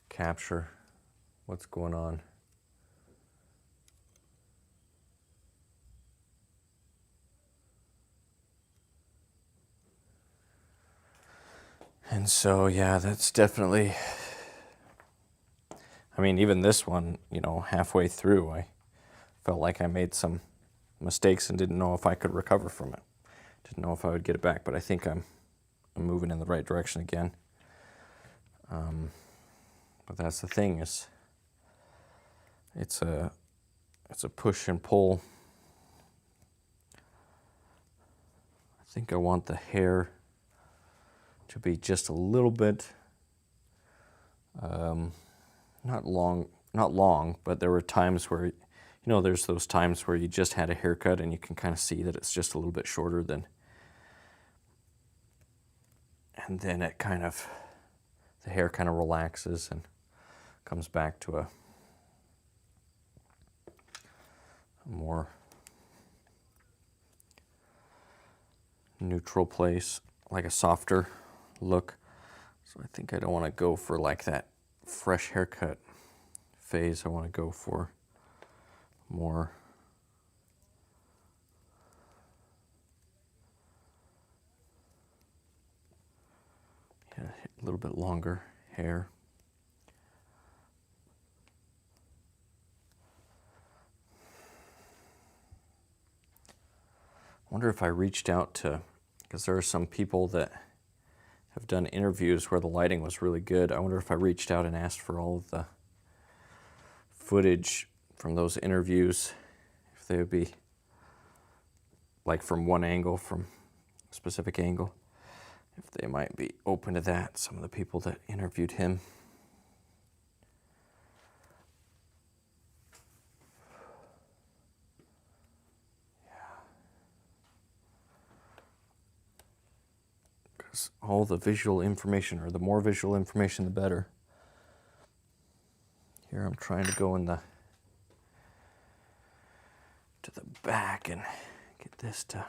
capture what's going on. And so, yeah, that's definitely, I mean, even this one, you know, halfway through, I felt like I made some mistakes and didn't know if I could recover from it. Didn't know if I would get it back, but I think I'm moving in the right direction again. But that's the thing, is it's a push and pull. I think I want the hair to be just a little bit, not long, but there were times where, you know, there's those times where you just had a haircut and you can kind of see that it's just a little bit shorter than, and then it kind of, the hair kind of relaxes and comes back to a more neutral place, like a softer look. So I think I don't want to go for like that fresh haircut phase. I want to go for more a little bit longer hair. I wonder if I reached out to, because there are some people that have done interviews where the lighting was really good. I wonder if I reached out and asked for all of the footage from those interviews, if they would be like from one angle, from a specific angle, if they might be open to that, some of the people that interviewed him. Because all the visual information, or the more visual information, the better. Here I'm trying to go in the back and get this to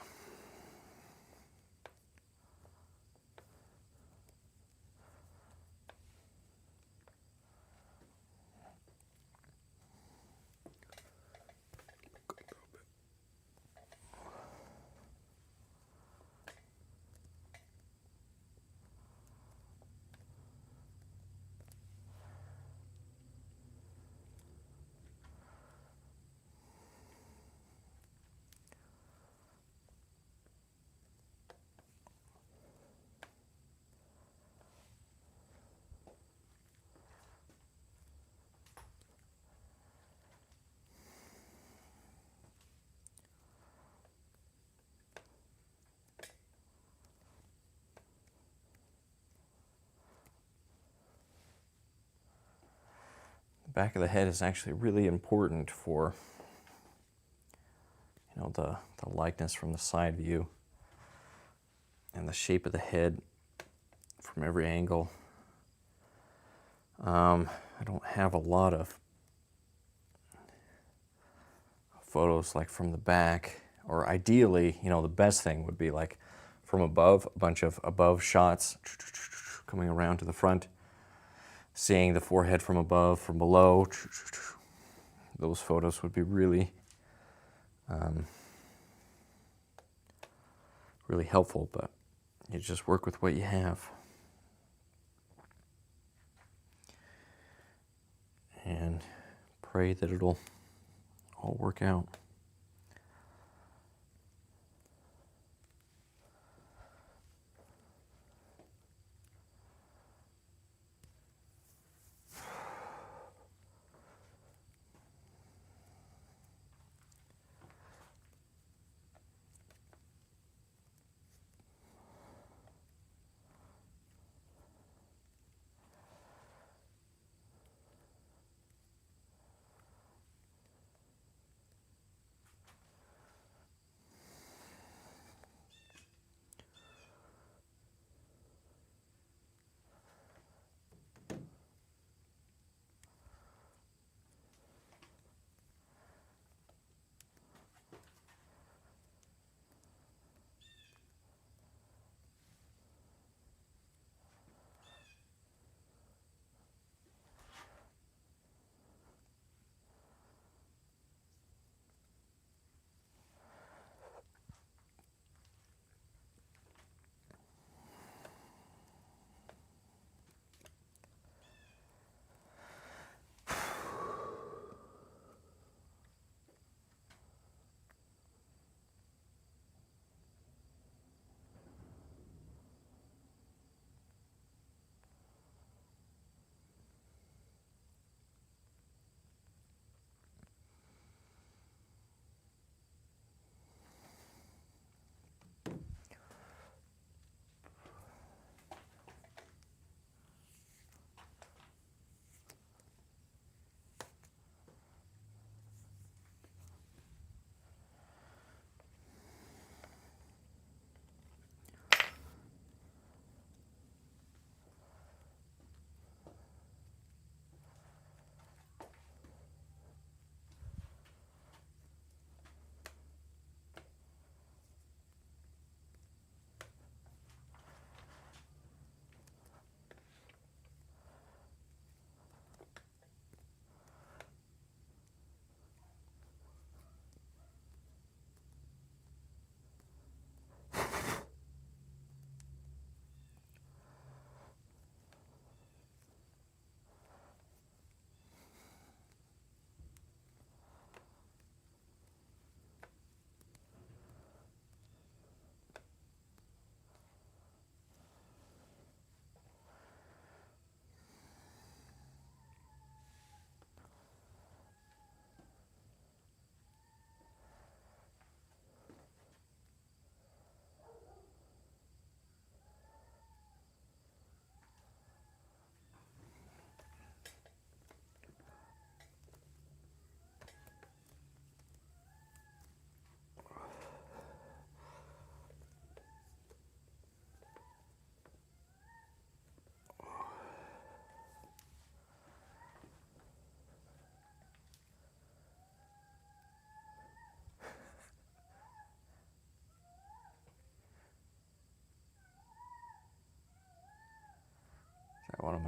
back of the head is actually really important for, you know, the likeness from the side view and the shape of the head from every angle. I don't have a lot of photos like from the back, or ideally, you know, the best thing would be like from above, a bunch of above shots coming around to the front, seeing the forehead from above, from below. Those photos would be really, really helpful, but you just work with what you have. And pray that it'll all work out.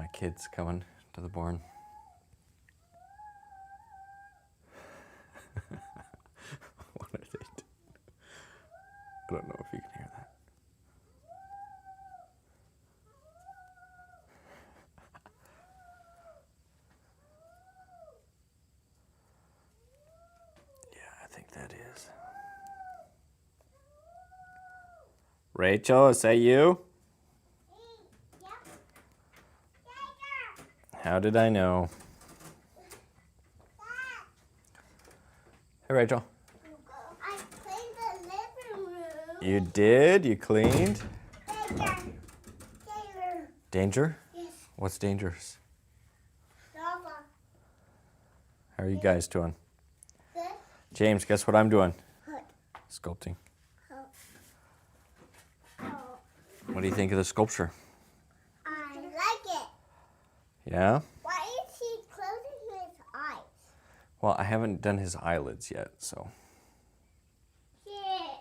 my kids coming to the barn. What are they doing? I don't know if you can hear that. Yeah, I think that is. Rachel, is that you? How did I know? Hey, Rachel. I cleaned the living room. You did? You cleaned? Danger. Danger? Yes. What's dangerous? Lava. How are you guys doing? Good. James, guess what I'm doing? Good. Sculpting. Oh. What do you think of the sculpture? I like it. Yeah? Why is he closing his eyes? Well, I haven't done his eyelids yet, so. Here.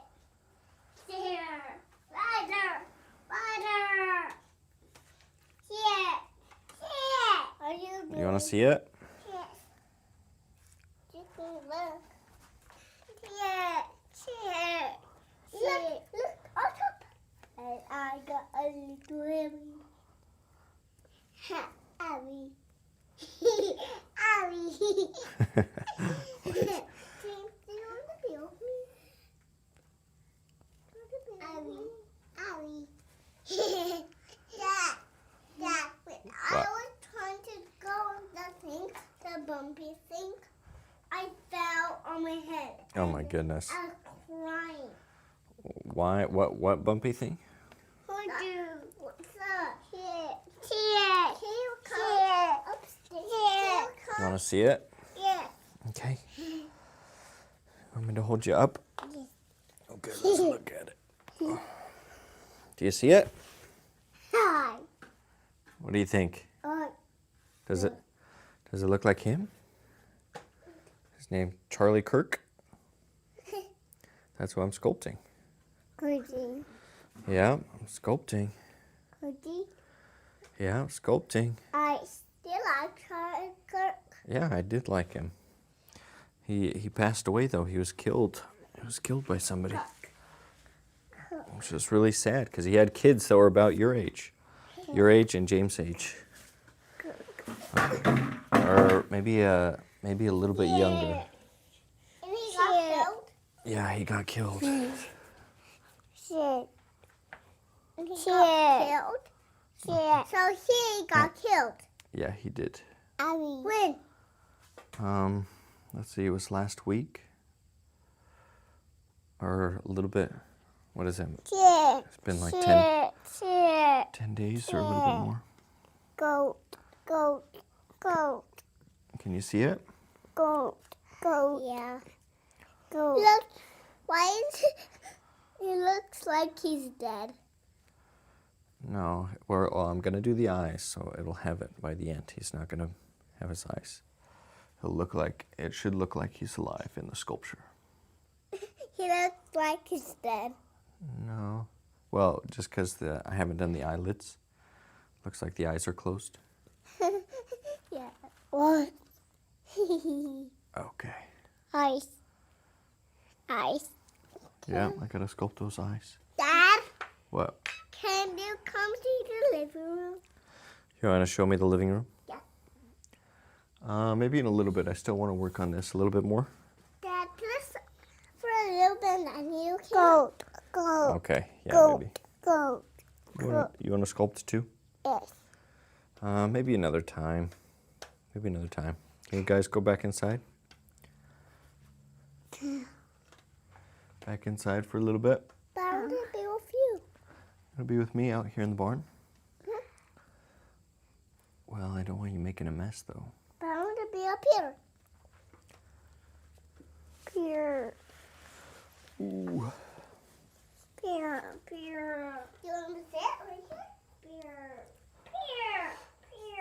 Rider. Here. Are you You want to see it? Yes. You can look. Here. Look, on top. And I got a little Abby. Abby. Abby. James, do you want to be with me? Abby. Dad, when I What? was trying to go on the thing, the bumpy thing, I fell on my head. Oh my goodness. I was crying. Why? What bumpy thing? What's up? Here. Come upstairs. You want to see it? Yeah. Okay. Want me to hold you up? Yes. Okay, let's look at it. Do you see it? Hi. What do you think? Does it look like him? His name Charlie Kirk? That's what I'm sculpting. Goody. Yeah, I'm sculpting. Goody. Yeah, I'm sculpting. I still like Kirk. Yeah, I did like him. He passed away though. He was killed. He was killed by somebody. Which was really sad because he had kids that were about your age and James' age, or maybe a little bit younger. And he got killed? Yeah, he got killed. Shit. And he got killed? Shit. So he got killed? Yeah, he did. When? Let's see, it was last week, or a little bit. What is it? Shit. It's been like Shit. 10 days or a little bit more. Goat. Can you see it? Goat. Yeah. Goat. Look, why is it looks like he's dead. No, well, I'm gonna do the eyes, so it'll have it by the end. He's not gonna have his eyes. It should look like he's alive in the sculpture. He looks like he's dead. No. Well, just because I haven't done the eyelids. Looks like the eyes are closed. Yeah. What? Okay. Eyes. Yeah, I gotta sculpt those eyes. Dad, What? can you come to the living room? You wanna show me the living room? Yeah. Maybe in a little bit. I still want to work on this a little bit more. Dad, just for a little bit and you can... Goat. Okay, yeah, maybe. Goat. You wanna sculpt too? Yes. Maybe another time. Can you guys go back inside? Back inside for a little bit. But I want to be with you. It'll be with me out here in the barn. Well, I don't want you making a mess, though. But I want to be up here. Here. Ooh. Here. You want to sit right here? Here.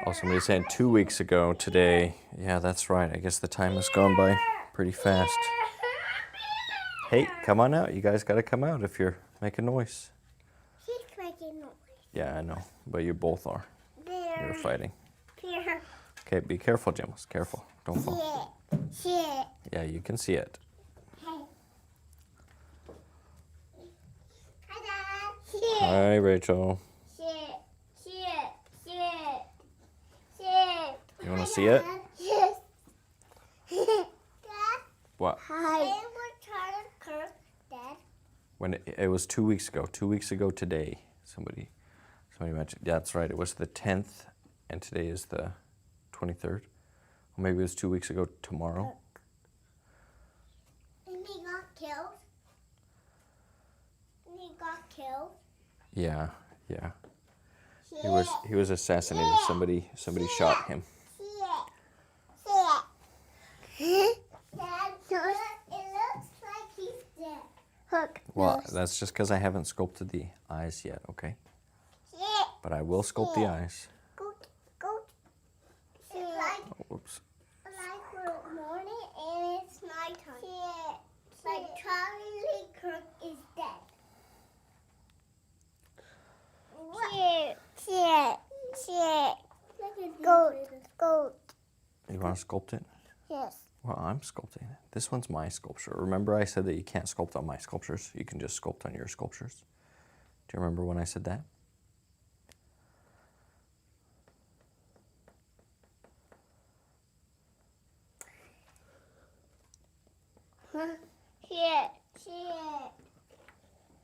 Oh, somebody said 2 weeks ago today. Yeah, that's right. I guess the time has gone by pretty fast. Hey, come on out. You guys got to come out if you're making noise. He's making noise. Yeah, I know. But you both are. There. You're fighting. Here. Okay, be careful, Gemmas. Careful. Don't fall. See it. Yeah, you can see it. Hey. Hi, Dad. See it. Hi, Rachel. See it. See it. See it. See it. You want to see it? Yes. Dad. What? Hi. And we're trying to Kirk, Dad. When it was 2 weeks ago. 2 weeks ago today. Somebody mentioned. Yeah, that's right. It was the 10th, and today is the 23rd. Or maybe it was 2 weeks ago tomorrow. And he got killed. And he got killed. Yeah. See He was assassinated. Somebody shot him. See it. See it. Dad, look, it looks like he's dead. Look. Well, that's just because I haven't sculpted the eyes yet, okay? See it. But I will sculpt the eyes. Go. It's like Oh, whoops. morning and it's nighttime. See it. Like Charlie Kirk is dead. See it. Goat. You want to sculpt it? Yes. Well, I'm sculpting it. This one's my sculpture. Remember I said that you can't sculpt on my sculptures? You can just sculpt on your sculptures. Do you remember when I said that? See it.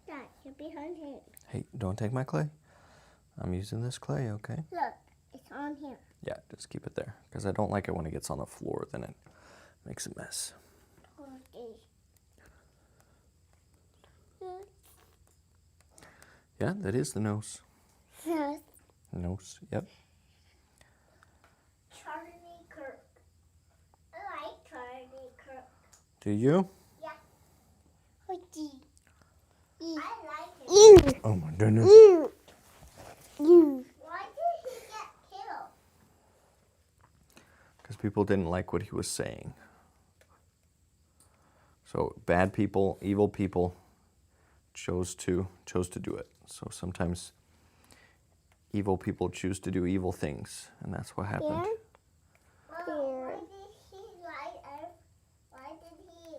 Dad, you're behind him. Hey, don't take my clay. I'm using this clay, okay? Look, it's on here. Yeah, just keep it there. Because I don't like it when it gets on the floor. Then it makes a mess. Yeah, that is the nose. Yes. Nose, yep. Charlie Kirk. I like Charlie Kirk. Do you? Yeah. I like him. Oh my goodness. Why did he get killed? Because people didn't like what he was saying. So bad people, evil people chose to do it. So sometimes evil people choose to do evil things, and that's what happened. Well, why did he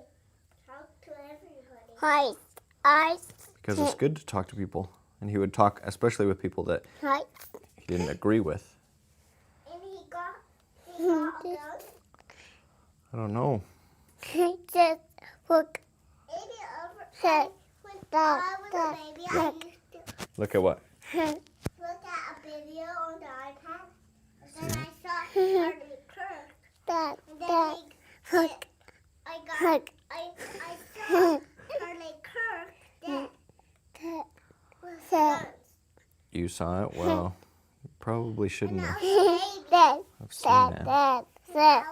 talk to everybody? Because it's good to talk to people, and he would talk especially with people that he didn't agree with. And he got a gun. I don't know. Just look. When I was a baby, I used to Look at what? look at a video on the iPad. And then I saw Charlie Kirk. And then I saw Charlie Kirk dead with guns. You saw it? Well, you probably shouldn't And have I was seen that. I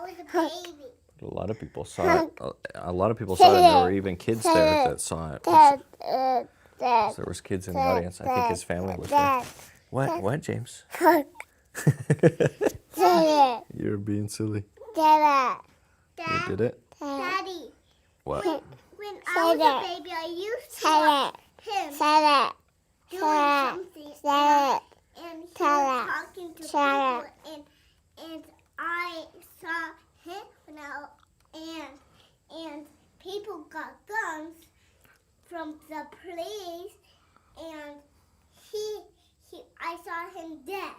was a baby. A lot of people saw it. A lot of people saw it, and there were even kids there that saw it. So there was kids in the audience. I think his family was there. What, James? You're being silly. You did it? Daddy, What? when I was a baby, I used to watch him doing something, and he was talking to people, and I saw him now, and people got guns from the police, and I saw him dead.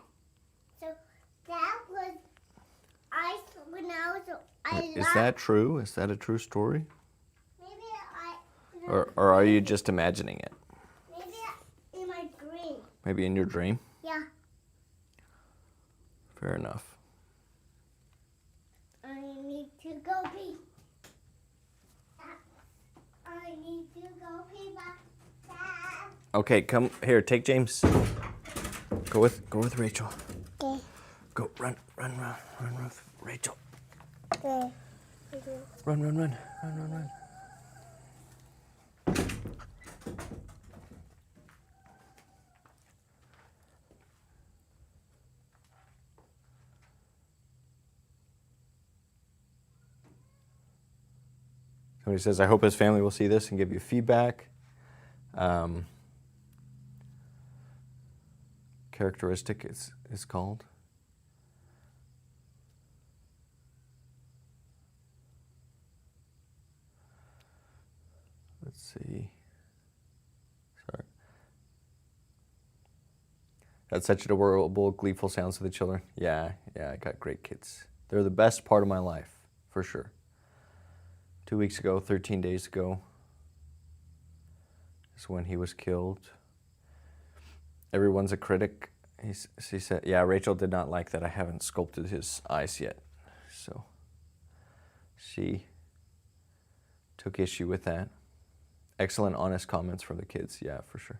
So that was when I was Is that true? Is that a true story? maybe Or are you just imagining it? maybe in my dream. Maybe in your dream? Yeah. Fair enough. I need to go pee. I need to go pee. Okay, come here. Take James. Go with Rachel. Okay. Go run with Rachel. Okay. Run. Somebody says, I hope his family will see this and give you feedback. Characteristic is called. Let's see. Sorry. That's such adorable, gleeful sounds of the children. Yeah, I got great kids. They're the best part of my life, for sure. 2 weeks ago, 13 days ago, is when he was killed. Everyone's a critic. She said, yeah, Rachel did not like that I haven't sculpted his eyes yet. So she took issue with that. Excellent, honest comments from the kids. Yeah, for sure.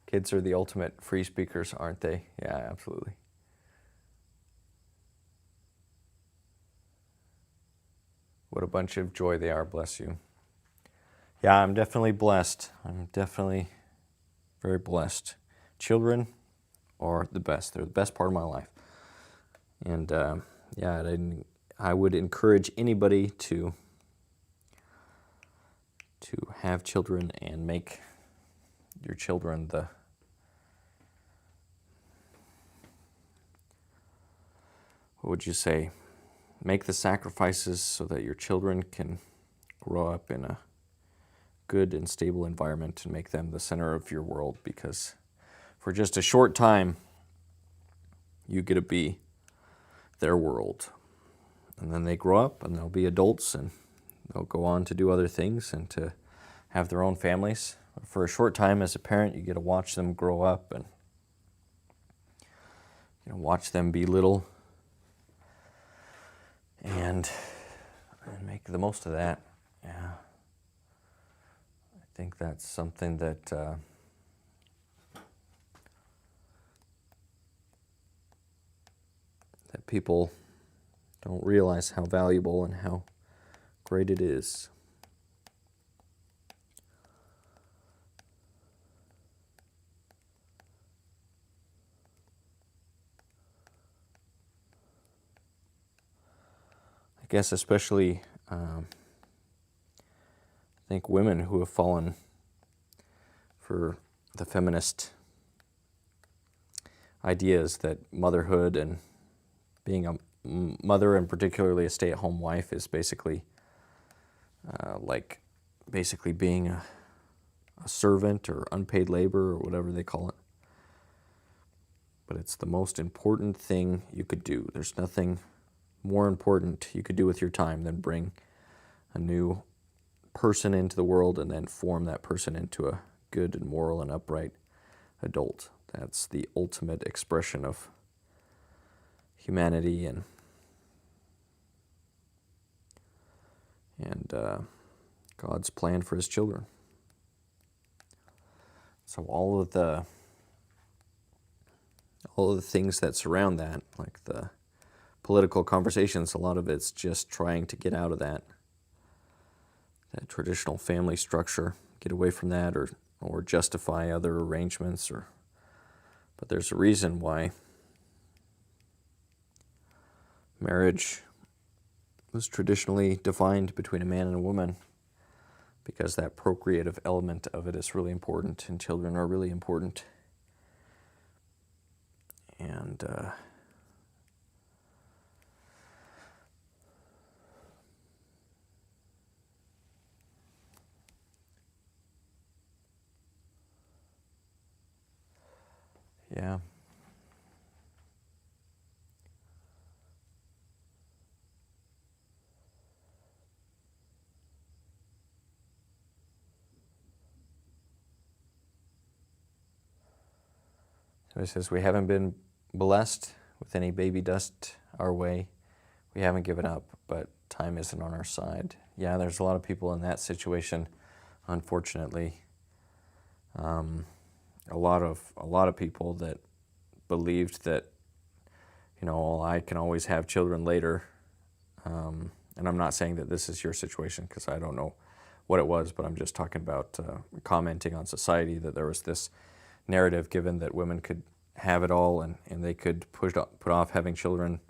Kids are the ultimate free speakers, aren't they? Yeah, absolutely. What a bunch of joy they are, bless you. Yeah, I'm definitely blessed. I'm definitely very blessed. Children are the best. They're the best part of my life. And yeah, I would encourage anybody to have children and make your children what would you say? Make the sacrifices so that your children can grow up in a good and stable environment and make them the center of your world, because for just a short time, you get to be their world. And then they grow up and they'll be adults and they'll go on to do other things and to have their own families. For a short time as a parent, you get to watch them grow up and watch them be little and make the most of that. Yeah. I think that's something that that people don't realize how valuable and how great it is. I guess especially I think women who have fallen for the feminist ideas that motherhood and being a mother, and particularly a stay-at-home wife, is basically like basically being a servant or unpaid labor or whatever they call it. But it's the most important thing you could do. There's nothing more important you could do with your time than bring a new person into the world and then form that person into a good and moral and upright adult. That's the ultimate expression of humanity and God's plan for his children. So all of the things that surround that, like the political conversations, a lot of it's just trying to get out of that traditional family structure, get away from that, or justify other arrangements. But there's a reason why marriage was traditionally defined between a man and a woman, because that procreative element of it is really important, and children are really important. And yeah. So he says, we haven't been blessed with any baby dust our way. We haven't given up, but time isn't on our side. Yeah, there's a lot of people in that situation, unfortunately. A lot of people that believed that, I can always have children later. And I'm not saying that this is your situation, because I don't know what it was, but I'm just talking about commenting on society, that there was this narrative given that women could have it all and they could put off having children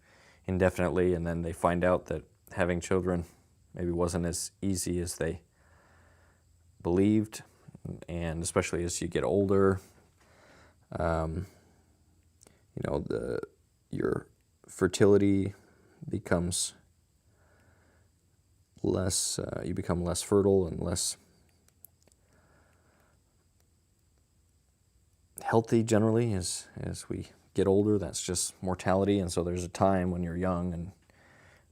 indefinitely, and then they find out that having children maybe wasn't as easy as they believed, and especially as you get older, your fertility becomes you become less fertile and less healthy generally as we get older. That's just mortality. And so there's a time when you're young, and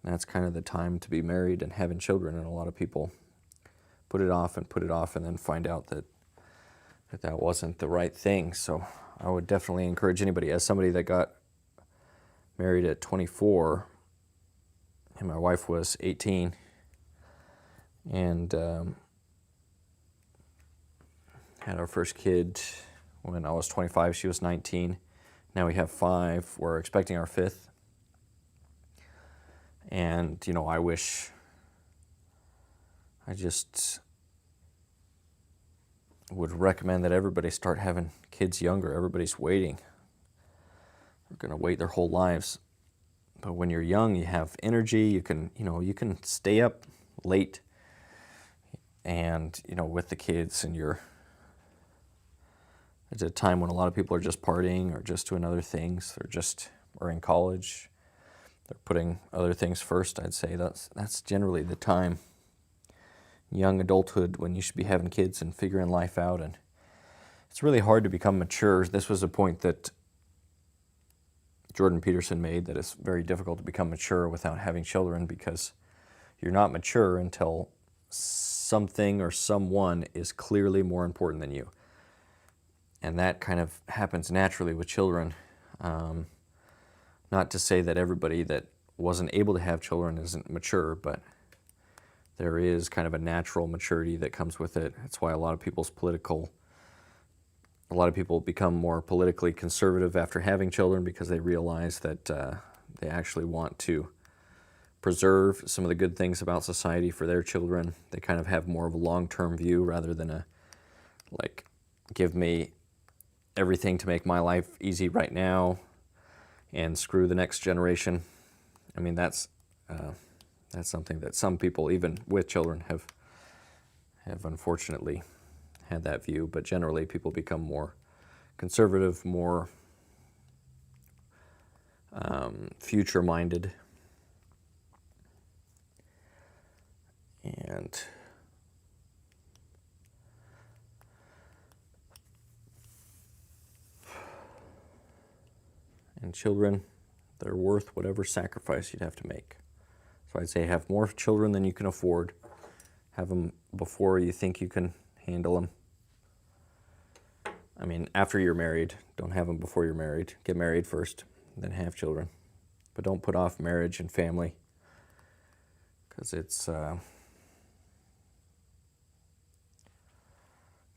that's kind of the time to be married and having children. And a lot of people put it off and then find out that that wasn't the right thing. So I would definitely encourage anybody, as somebody that got married at 24, and my wife was 18, and had our first kid when I was 25, she was 19. Now we have 5. We're expecting our 5th. And, you know, I just would recommend that everybody start having kids younger. Everybody's waiting. They're going to wait their whole lives. But when you're young, you have energy. You can stay up late and, with the kids, and it's a time when a lot of people are just partying or just doing other things. Or in college. They're putting other things first. I'd say that's generally the time, young adulthood, when you should be having kids and figuring life out. And it's really hard to become mature. This was a point that Jordan Peterson made, that it's very difficult to become mature without having children, because you're not mature until something or someone is clearly more important than you. And that kind of happens naturally with children. Not to say that everybody that wasn't able to have children isn't mature, but there is kind of a natural maturity that comes with it. That's why a lot of people become more politically conservative after having children, because they realize that they actually want to preserve some of the good things about society for their children. They kind of have more of a long-term view rather than give me everything to make my life easy right now and screw the next generation. I mean, that's something that some people, even with children, have unfortunately had that view. But generally, people become more conservative, more future-minded, and children, they're worth whatever sacrifice you'd have to make. So I'd say have more children than you can afford. Have them before you think you can handle them. I mean, after you're married. Don't have them before you're married. Get married first, then have children. But don't put off marriage and family, because it's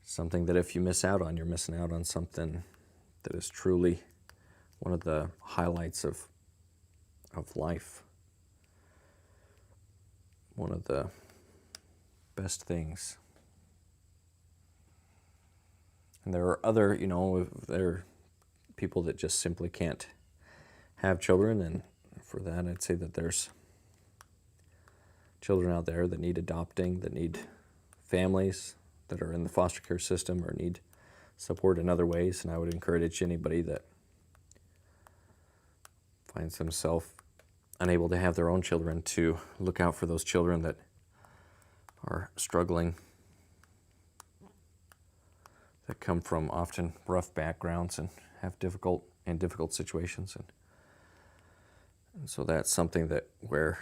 something that if you miss out on, you're missing out on something that is truly one of the highlights of life. One of the best things. And there are other, there are people that just simply can't have children, and for that I'd say that there's children out there that need adopting, that need families that are in the foster care system or need support in other ways. And I would encourage anybody that finds themselves unable to have their own children to look out for those children that are struggling, that come from often rough backgrounds and have difficult situations. And so that's something that where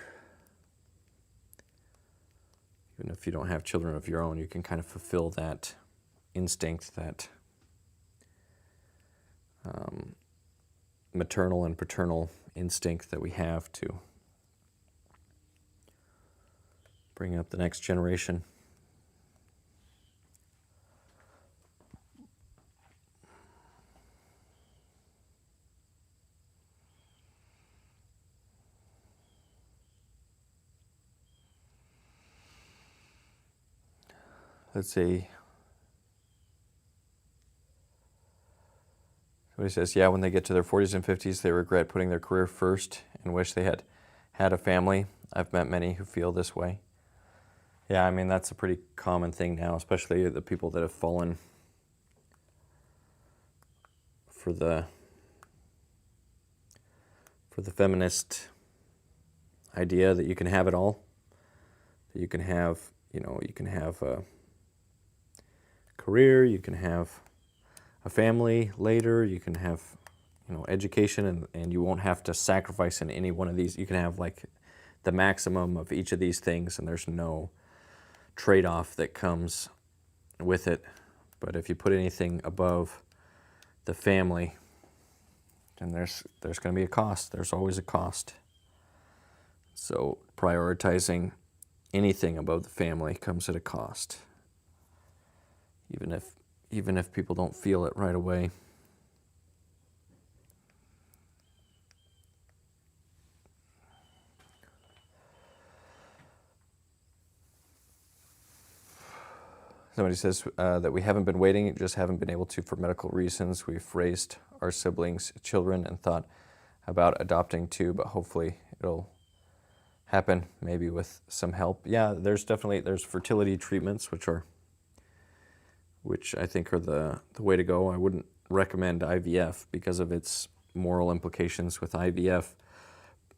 even if you don't have children of your own, you can kind of fulfill that instinct, that maternal and paternal instinct that we have to bring up the next generation. Let's see. Somebody says, yeah, when they get to their 40s and 50s, they regret putting their career first and wish they had had a family. I've met many who feel this way. Yeah, I mean, that's a pretty common thing now, especially the people that have fallen for the feminist idea that you can have it all. You can have, you can have a career, you can have a family later, you can have, education, and you won't have to sacrifice in any one of these. You can have like the maximum of each of these things, and there's no trade-off that comes with it. But if you put anything above the family, then there's going to be a cost. There's always a cost. So prioritizing anything above the family comes at a cost, even if people don't feel it right away. Somebody says that we haven't been waiting, just haven't been able to for medical reasons. We've raised our siblings' children and thought about adopting too, but hopefully it'll happen, maybe with some help. Yeah, there's fertility treatments, which I think are the way to go. I wouldn't recommend IVF because of its moral implications with IVF.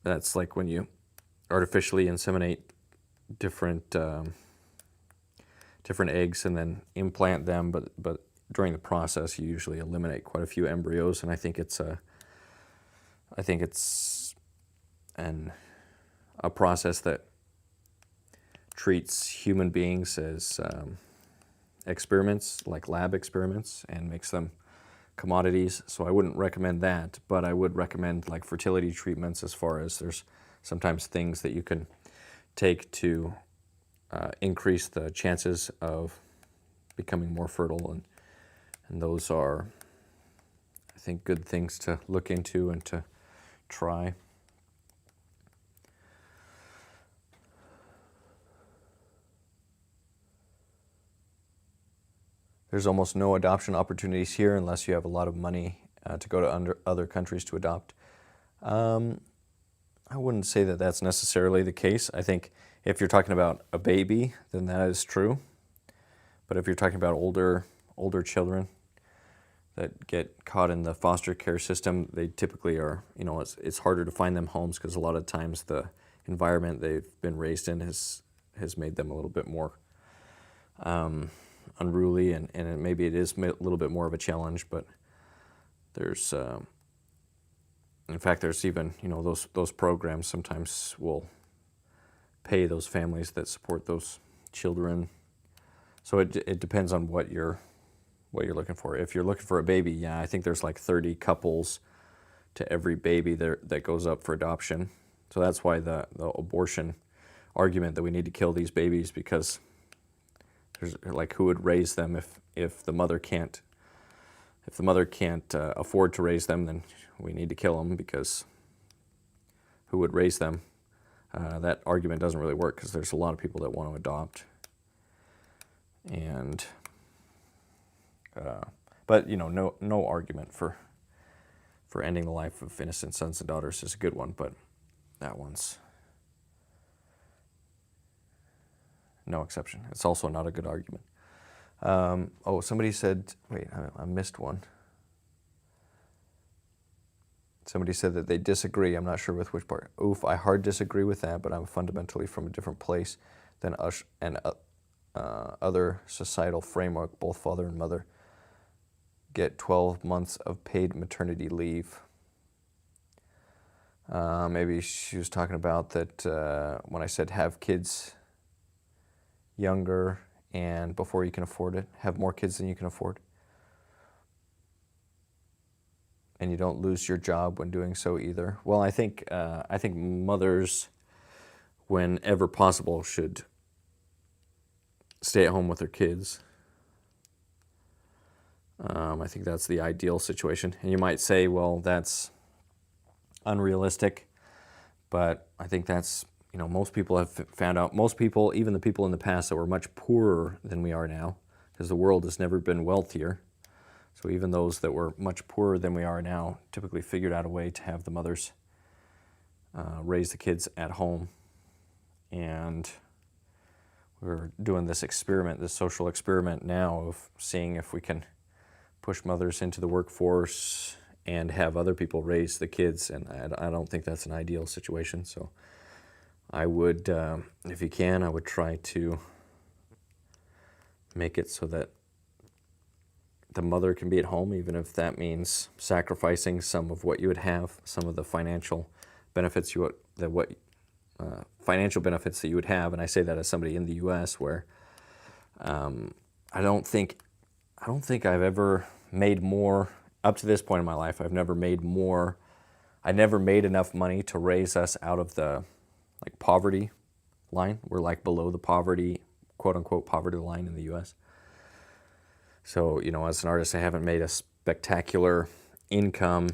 That's like when you artificially inseminate different eggs and then implant them, but during the process you usually eliminate quite a few embryos, and I think it's a process that treats human beings as experiments, like lab experiments, and makes them commodities. So I wouldn't recommend that, but I would recommend like fertility treatments, as far as there's sometimes things that you can take to increase the chances of becoming more fertile, and those are, I think, good things to look into and to try. There's almost no adoption opportunities here unless you have a lot of money to go to other countries to adopt. I wouldn't say that that's necessarily the case. I think if you're talking about a baby, then that is true. But if you're talking about older children that get caught in the foster care system, they typically are, it's harder to find them homes, because a lot of times the environment they've been raised in has made them a little bit more unruly, and maybe it is a little bit more of a challenge. But there's, in fact, there's even, those programs sometimes will pay those families that support those children. So it depends on what you're looking for. If you're looking for a baby, yeah, I think there's like 30 couples to every baby that goes up for adoption. So that's why the abortion argument that we need to kill these babies, because there's like, who would raise them if the mother can't afford to raise them? Then we need to kill them, because who would raise them? That argument doesn't really work, because there's a lot of people that want to adopt. And but no argument for ending the life of innocent sons and daughters is a good one, but that one's no exception. It's also not a good argument. Somebody said, wait, I missed one. Somebody said that they disagree. I'm not sure with which part. Oof, I hard disagree with that, but I'm fundamentally from a different place than us and other societal framework. Both father and mother get 12 months of paid maternity leave. Maybe she was talking about that when I said have kids younger and before you can afford it, have more kids than you can afford, and you don't lose your job when doing so either. Well, I think mothers, whenever possible, should stay at home with their kids. I think that's the ideal situation. And you might say, well, that's unrealistic, but I think that's, most people have found out, most people, even the people in the past that were much poorer than we are now, because the world has never been wealthier. So even those that were much poorer than we are now typically figured out a way to have the mothers raise the kids at home. And we're doing this experiment, this social experiment now of seeing if we can push mothers into the workforce and have other people raise the kids. And I don't think that's an ideal situation. So I would, if you can, I would try to make it so that the mother can be at home, even if that means sacrificing some of what you would have, some of the financial benefits financial benefits that you would have. And I say that as somebody in the U.S. where I don't think I've ever made more up to this point in my life. I've never made more. I never made enough money to raise us out of the poverty line. We're like below the poverty, quote unquote, poverty line in the U.S. So, as an artist, I haven't made a spectacular income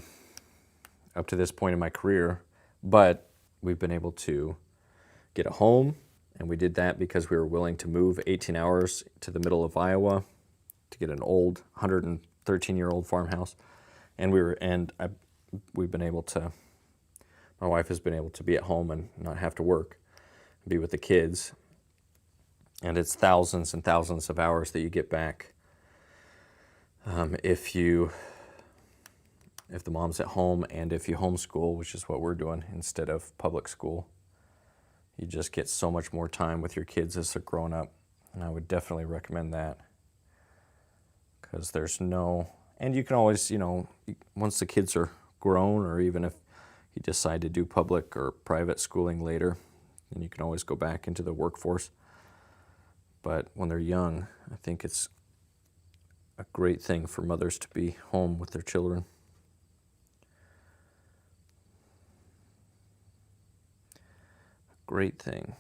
up to this point in my career, but we've been able to get a home, and we did that because we were willing to move 18 hours to the middle of Iowa to get an old 113-year-old farmhouse, and we've been able to. My wife has been able to be at home and not have to work, be with the kids, and it's thousands and thousands of hours that you get back. If the mom's at home and if you homeschool, which is what we're doing instead of public school, you just get so much more time with your kids as they're growing up. And I would definitely recommend that, because and you can always, once the kids are grown, or even if you decide to do public or private schooling later, then you can always go back into the workforce. But when they're young, I think it's a great thing for mothers to be home with their children. Great thing.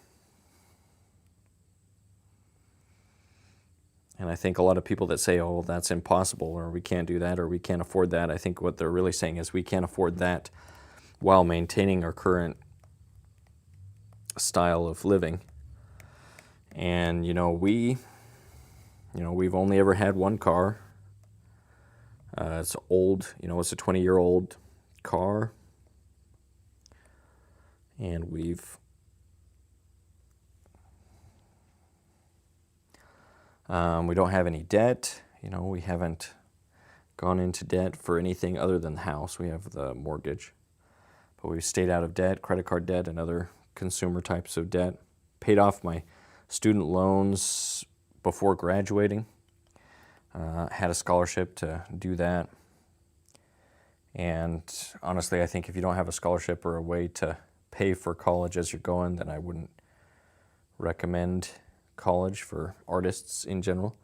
And I think a lot of people that say, oh, that's impossible, or we can't do that, or we can't afford that, I think what they're really saying is we can't afford that while maintaining our current style of living. And, we've only ever had one car. It's old, it's a 20-year-old car. And we don't have any debt. We haven't gone into debt for anything other than the house. We have the mortgage. But we've stayed out of debt, credit card debt and other consumer types of debt. Paid off my student loans before graduating. Had a scholarship to do that. And honestly, I think if you don't have a scholarship or a way to pay for college as you're going, then I wouldn't recommend college for artists in general,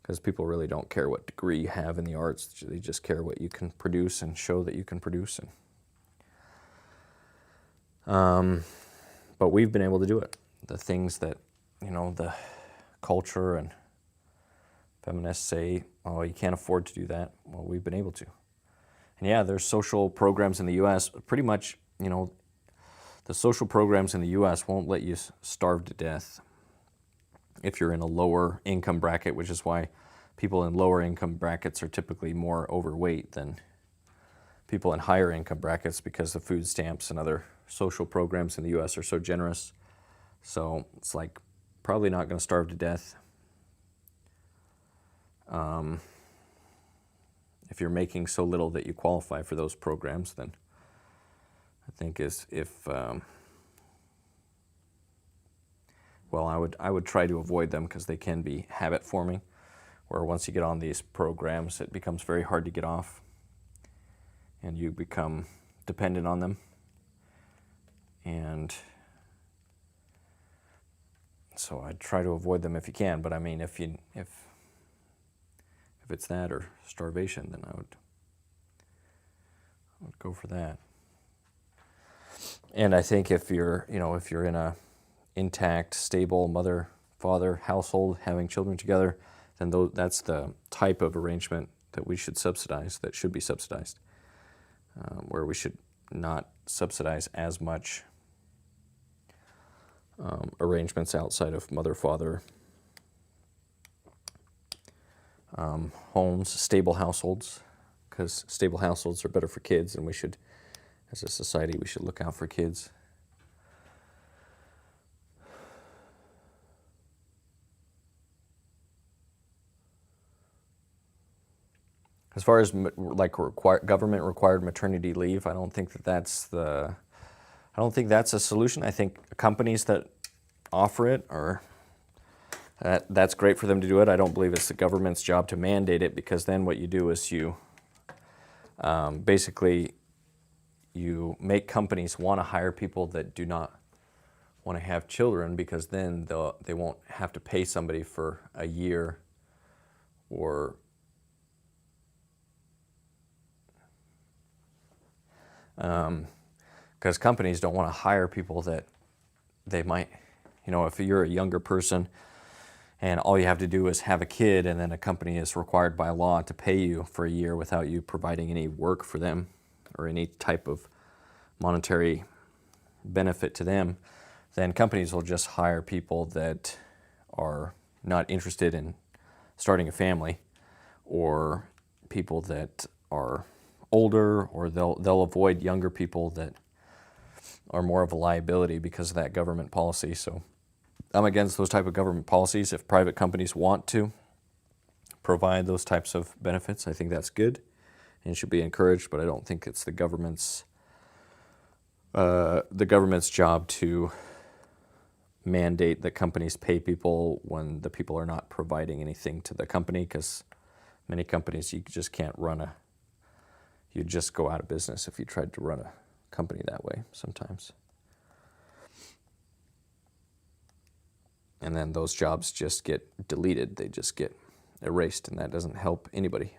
because people really don't care what degree you have in the arts. They just care what you can produce and show that you can produce. But we've been able to do it. The things that, the culture and feminists say, oh, you can't afford to do that. Well, we've been able to. And yeah, there's social programs in the U.S. Pretty much, the social programs in the U.S. won't let you starve to death if you're in a lower income bracket, which is why people in lower income brackets are typically more overweight than people in higher income brackets, because the food stamps and other social programs in the U.S. are so generous. So it's probably not going to starve to death. If you're making so little that you qualify for those programs, then I think I would try to avoid them, because they can be habit forming, where once you get on these programs, it becomes very hard to get off, and you become dependent on them. And so I'd try to avoid them if you can. But I mean, if it's that or starvation, then I would go for that. And I think if you're in a intact, stable mother-father household, having children together, then that's the type of arrangement that we should subsidize, that should be subsidized, where we should not subsidize as much arrangements outside of mother-father homes, stable households, because stable households are better for kids, and we should, as a society, we should look out for kids. As far as government required maternity leave, I don't think that's I don't think that's a solution. I think companies that offer it are, that's great for them to do it. I don't believe it's the government's job to mandate it, because then what you do is you basically you make companies want to hire people that do not want to have children, because then they won't have to pay somebody for a year, or because companies don't want to hire people that they might, if you're a younger person and all you have to do is have a kid, and then a company is required by law to pay you for a year without you providing any work for them or any type of monetary benefit to them, then companies will just hire people that are not interested in starting a family, or people that are older, or they'll avoid younger people that are more of a liability because of that government policy. So I'm against those type of government policies. If private companies want to provide those types of benefits, I think that's good and should be encouraged, but I don't think it's the government's job to mandate that companies pay people when the people are not providing anything to the company, because many companies you just can't you'd just go out of business if you tried to run a company that way sometimes. And then those jobs just get deleted, they just get erased, and that doesn't help anybody.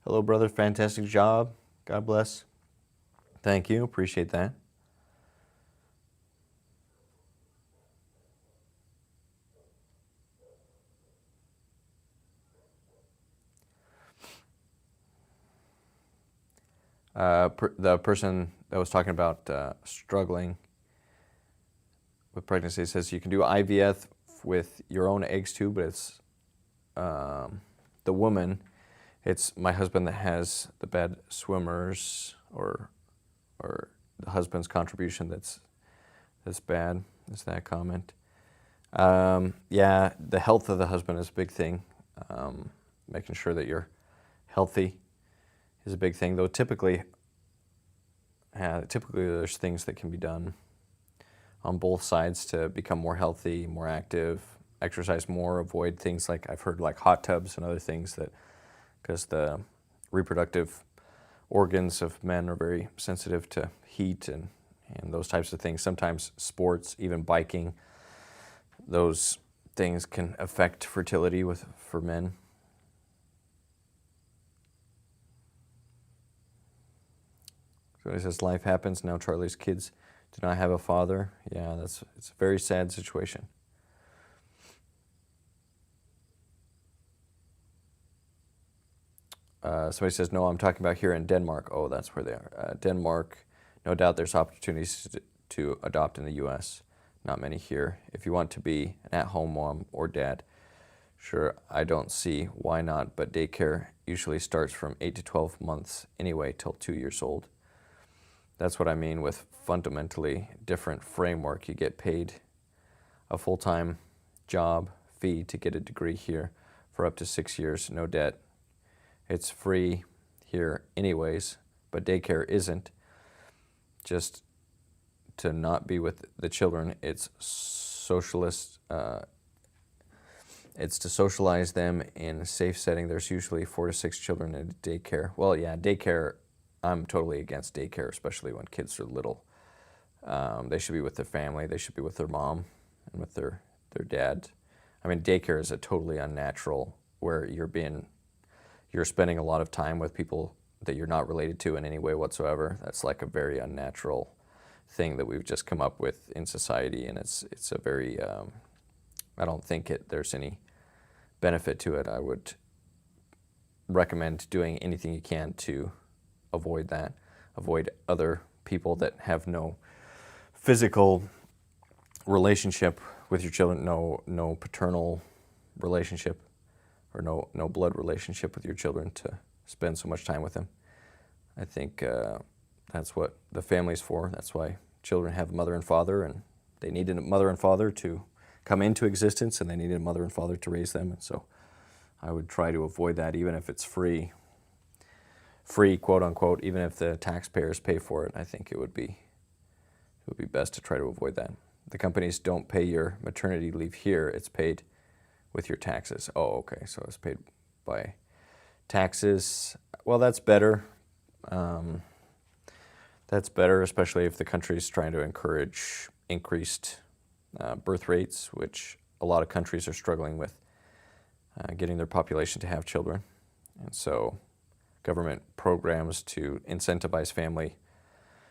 Hello, brother. Fantastic job. God bless. Thank you. Appreciate that. The person that was talking about struggling with pregnancy says you can do IVF with your own eggs too, but it's the woman. It's my husband that has the bad swimmers, or the husband's contribution that's bad. Is that comment? Yeah, the health of the husband is a big thing. Making sure that you're healthy is a big thing, though typically there's things that can be done on both sides to become more healthy, more active, exercise more, avoid things like, I've heard, like hot tubs and other things, that because the reproductive organs of men are very sensitive to heat and those types of things. Sometimes sports, even biking, those things can affect fertility for men. So he says, life happens. Now Charlie's kids do not have a father. Yeah, it's a very sad situation. Somebody says, no, I'm talking about here in Denmark. Oh, that's where they are. Denmark, no doubt there's opportunities to adopt in the U.S. Not many here. If you want to be an at-home mom or dad, sure, I don't see why not, but daycare usually starts from 8 to 12 months anyway, till 2 years old. That's what I mean with fundamentally different framework. You get paid a full-time job fee to get a degree here for up to 6 years, no debt. It's free here anyways, but daycare isn't. Just to not be with the children, it's socialist. It's to socialize them in a safe setting. There's usually 4 to 6 children in daycare. Well, yeah, daycare, I'm totally against daycare, especially when kids are little. They should be with their family. They should be with their mom and with their dad. I mean, daycare is a totally unnatural, where you're spending a lot of time with people that you're not related to in any way whatsoever. That's like a very unnatural thing that we've just come up with in society, and it's a very I don't think there's any benefit to it. I would recommend doing anything you can to avoid that, avoid other people that have no physical relationship with your children, no paternal relationship, or no blood relationship with your children, to spend so much time with them. I think that's what the family's for. That's why children have a mother and father, and they needed a mother and father to come into existence, and they needed a mother and father to raise them. And so I would try to avoid that, even if it's free, quote unquote, even if the taxpayers pay for it. I think it would be best to try to avoid that. The companies don't pay your maternity leave here. It's paid with your taxes. Oh, okay, so it's paid by taxes. Well, that's better. That's better, especially if the country is trying to encourage increased birth rates, which a lot of countries are struggling with, getting their population to have children. And so government programs to incentivize family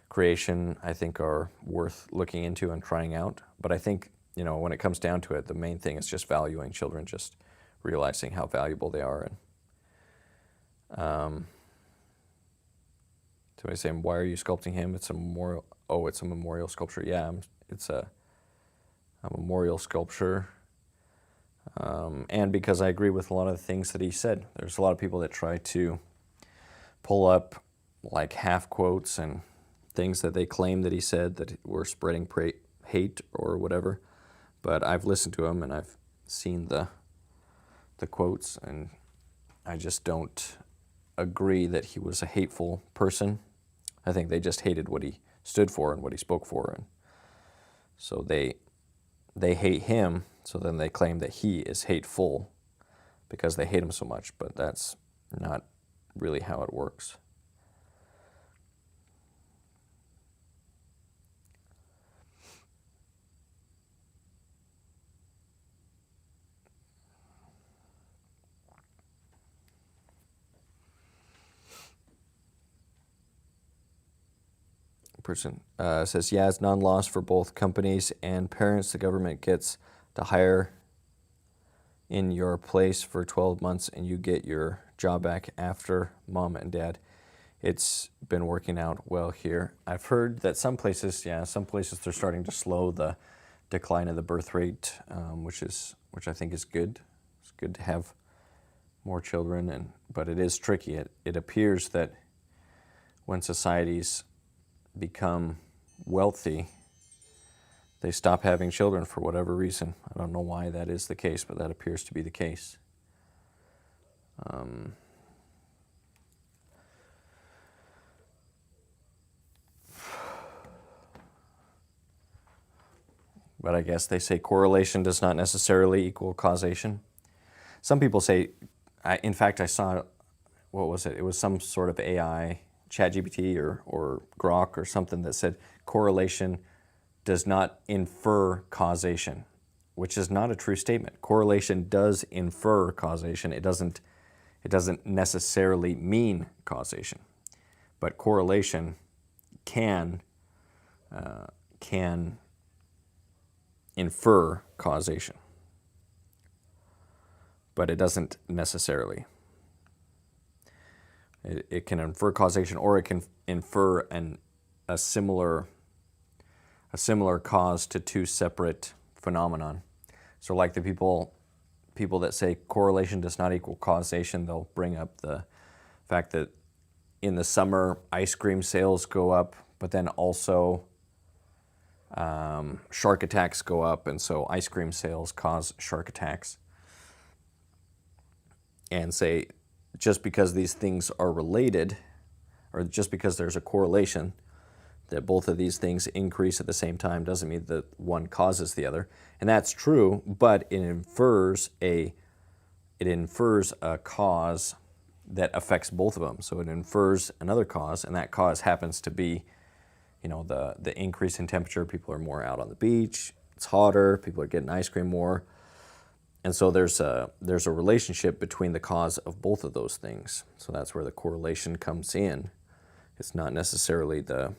creation, I think, are worth looking into and trying out. But I think, when it comes down to it, the main thing is just valuing children, just realizing how valuable they are. And somebody saying, why are you sculpting him? It's a memorial. Oh, it's a memorial sculpture. Yeah, it's a memorial sculpture. And because I agree with a lot of the things that he said. There's a lot of people that try to pull up like half quotes and things that they claim that he said that were spreading hate or whatever. But I've listened to him and I've seen the quotes, and I just don't agree that he was a hateful person. I think they just hated what he stood for and what he spoke for, and so they hate him, so then they claim that he is hateful because they hate him so much, but that's not really how it works. Person says, yeah, it's non-loss for both companies and parents. The government gets to hire in your place for 12 months and you get your job back after mom and dad. It's been working out well here. I've heard that some places they're starting to slow the decline of the birth rate, which I think is good. It's good to have more children, but it is tricky. It appears that when societies become wealthy, they stop having children for whatever reason. I don't know why that is the case, but that appears to be the case. But I guess they say correlation does not necessarily equal causation. Some people say, in fact, I saw, what was it? It was some sort of AI, ChatGPT or Grok or something, that said correlation does not infer causation, which is not a true statement. Correlation does infer causation. It doesn't necessarily mean causation, but correlation can infer causation, but it doesn't necessarily. It can infer causation, or it can infer a similar cause to two separate phenomenon. So like the people that say correlation does not equal causation, they'll bring up the fact that in the summer ice cream sales go up, but then also shark attacks go up, and so ice cream sales cause shark attacks. And say, just because these things are related, or just because there's a correlation that both of these things increase at the same time, doesn't mean that one causes the other. And that's true, but it infers a cause that affects both of them. So it infers another cause, and that cause happens to be, the increase in temperature. People are more out on the beach, it's hotter, people are getting ice cream more. And so there's a relationship between the cause of both of those things. So that's where the correlation comes in. It's not necessarily that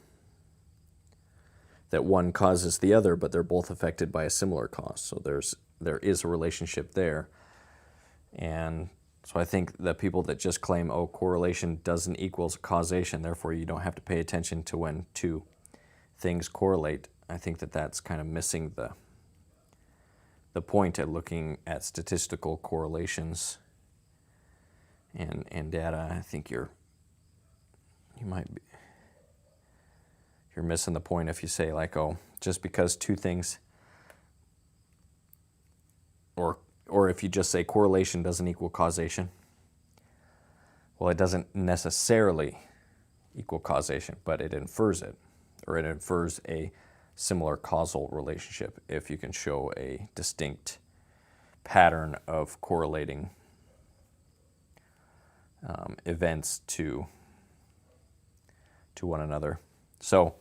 one causes the other, but they're both affected by a similar cause. So there is a relationship there. And so I think the people that just claim, oh, correlation doesn't equal causation, therefore you don't have to pay attention to when two things correlate, I think that that's kind of missing the point at looking at statistical correlations and data. I think you're missing the point if you say like, oh, just because two things, or if you just say correlation doesn't equal causation. Well, it doesn't necessarily equal causation, but it infers it, or it infers a similar causal relationship if you can show a distinct pattern of correlating events to one another. So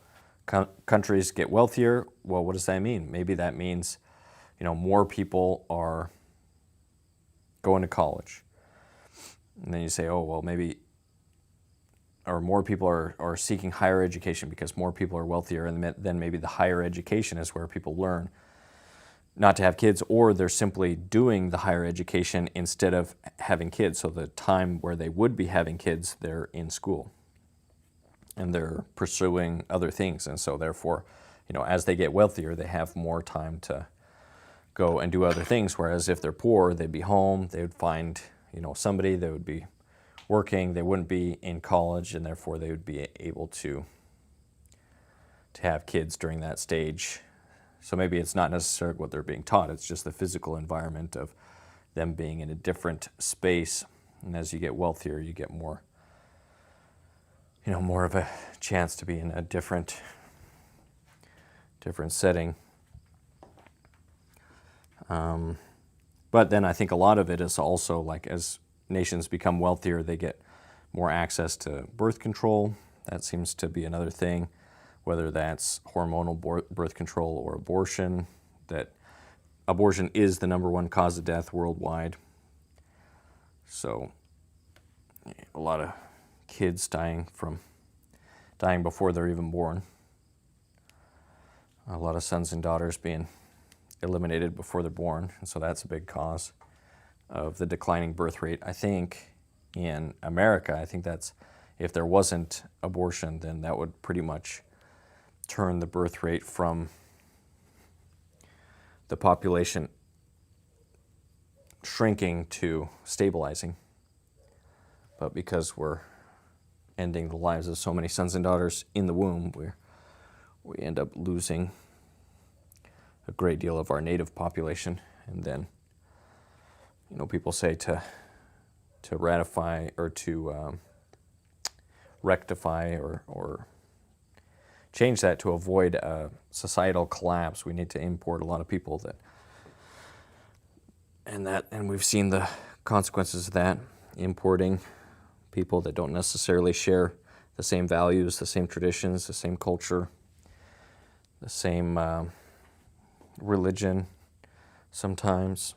countries get wealthier. Well, what does that mean? Maybe that means, more people are going to college. And then you say, oh, well, maybe, or more people are seeking higher education because more people are wealthier, and then maybe the higher education is where people learn not to have kids, or they're simply doing the higher education instead of having kids. So the time where they would be having kids, they're in school and they're pursuing other things. And so therefore, as they get wealthier, they have more time to go and do other things. Whereas if they're poor, they'd be home, they would find, somebody, they would be working, they wouldn't be in college, and therefore they would be able to have kids during that stage. So maybe it's not necessarily what they're being taught, it's just the physical environment of them being in a different space. And as you get wealthier, you get more, more of a chance to be in a different setting. But then I think a lot of it is also like as nations become wealthier, they get more access to birth control. That seems to be another thing, whether that's hormonal birth control or abortion, that abortion is the #1 cause of death worldwide. So a lot of kids dying before they're even born. A lot of sons and daughters being eliminated before they're born, and so that's a big cause of the declining birth rate. I think in America, I think that's, if there wasn't abortion, then that would pretty much turn the birth rate from the population shrinking to stabilizing. But because we're ending the lives of so many sons and daughters in the womb, we end up losing a great deal of our native population. And then, people say to ratify or to rectify or change that to avoid a societal collapse, we need to import a lot of people and we've seen the consequences of that, importing people that don't necessarily share the same values, the same traditions, the same culture, the same religion sometimes.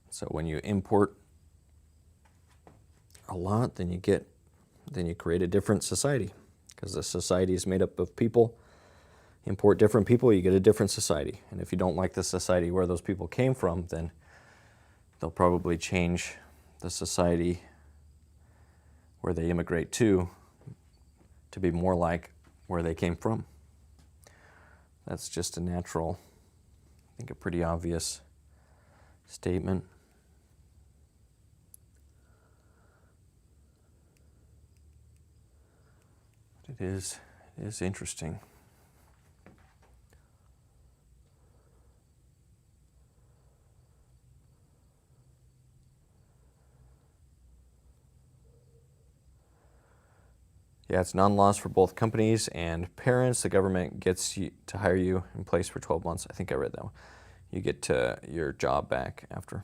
So when you import a lot, then you create a different society, because the society is made up of people. Import different people, you get a different society. And if you don't like the society where those people came from, then they'll probably change the society where they immigrate to be more like where they came from. That's just a natural, I think a pretty obvious statement. It is interesting. Yeah, it's non-loss for both companies and parents. The government gets you to hire you in place for 12 months. I think I read that one. You get your job back after.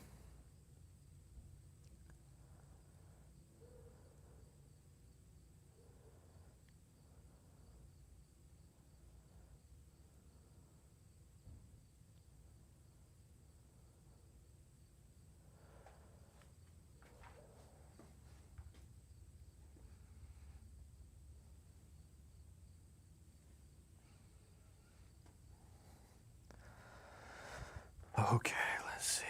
Okay, let's see.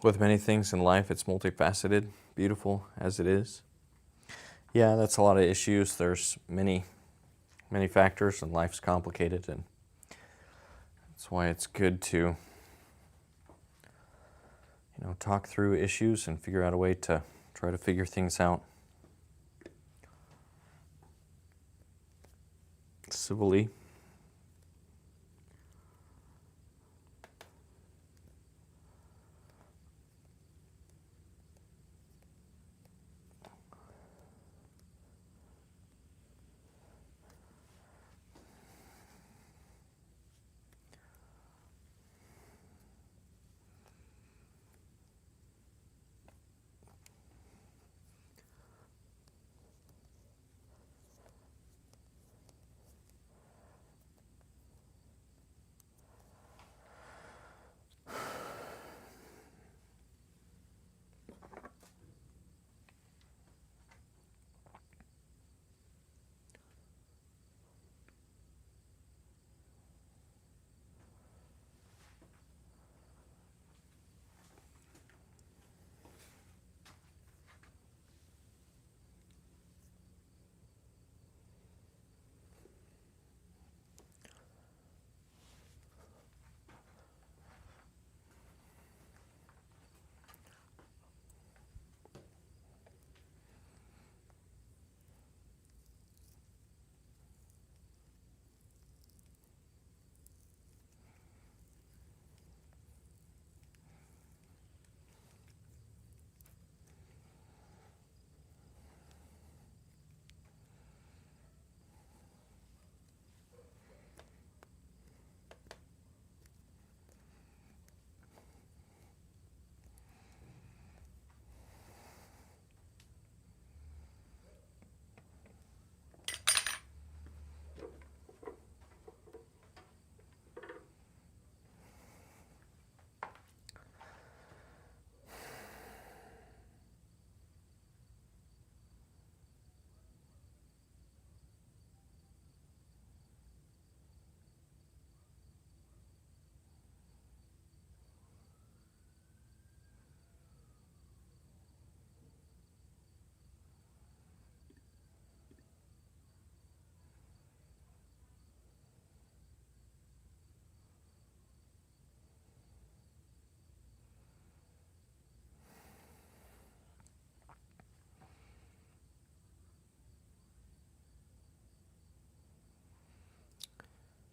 With many things in life, it's multifaceted, beautiful as it is. Yeah, that's a lot of issues. There's many factors, and life's complicated, and that's why it's good to, talk through issues and figure out a way to try to figure things out civilly.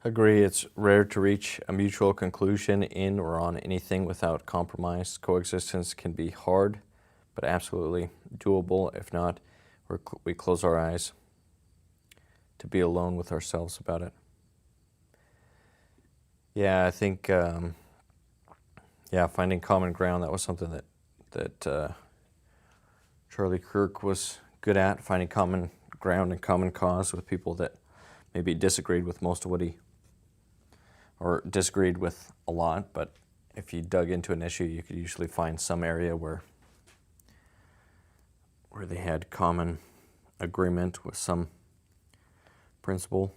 Agree, it's rare to reach a mutual conclusion in or on anything without compromise. Coexistence can be hard, but absolutely doable. If not, we close our eyes to be alone with ourselves about it. Yeah, I think, finding common ground, that was something that Charlie Kirk was good at, finding common ground and common cause with people that maybe disagreed with most of what he, or disagreed with a lot, but if you dug into an issue, you could usually find some area where they had common agreement with some principle.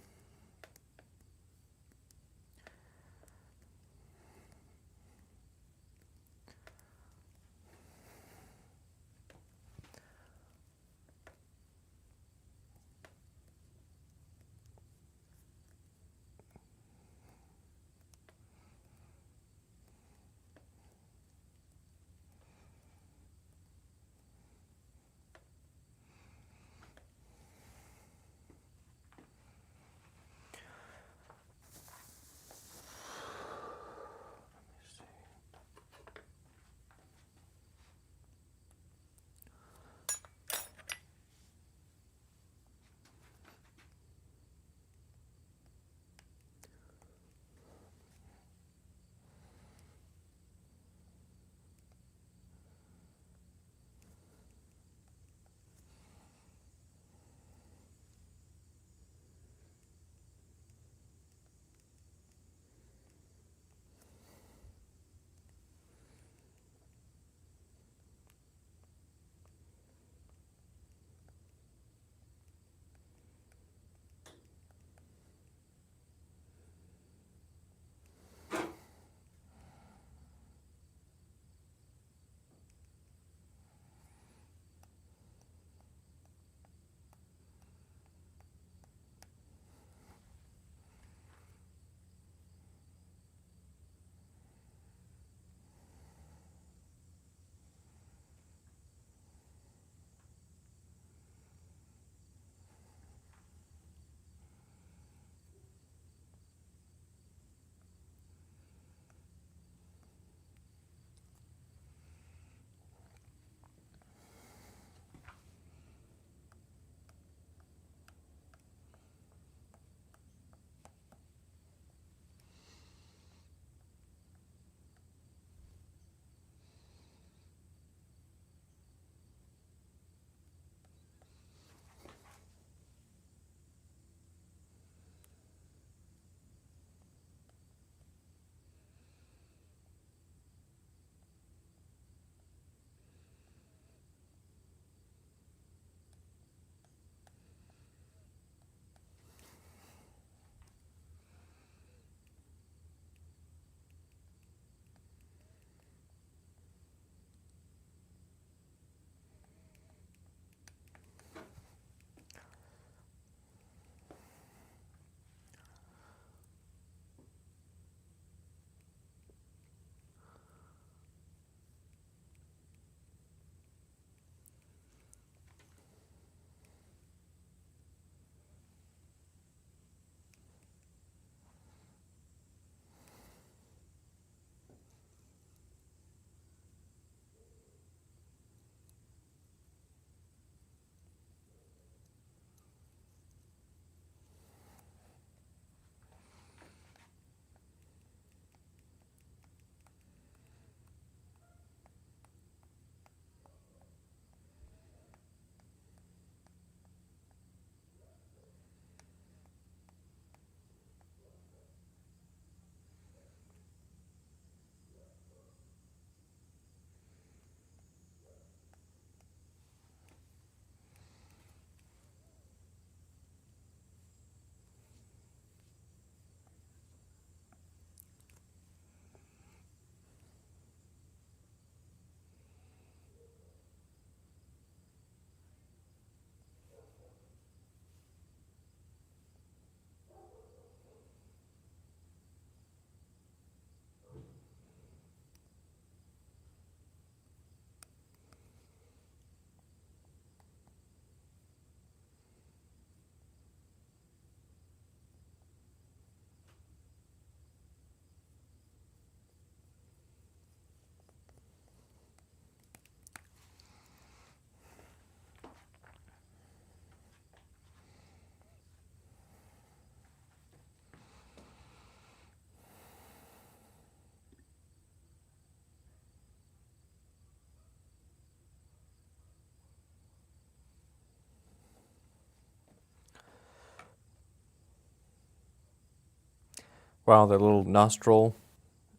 Wow, the little nostril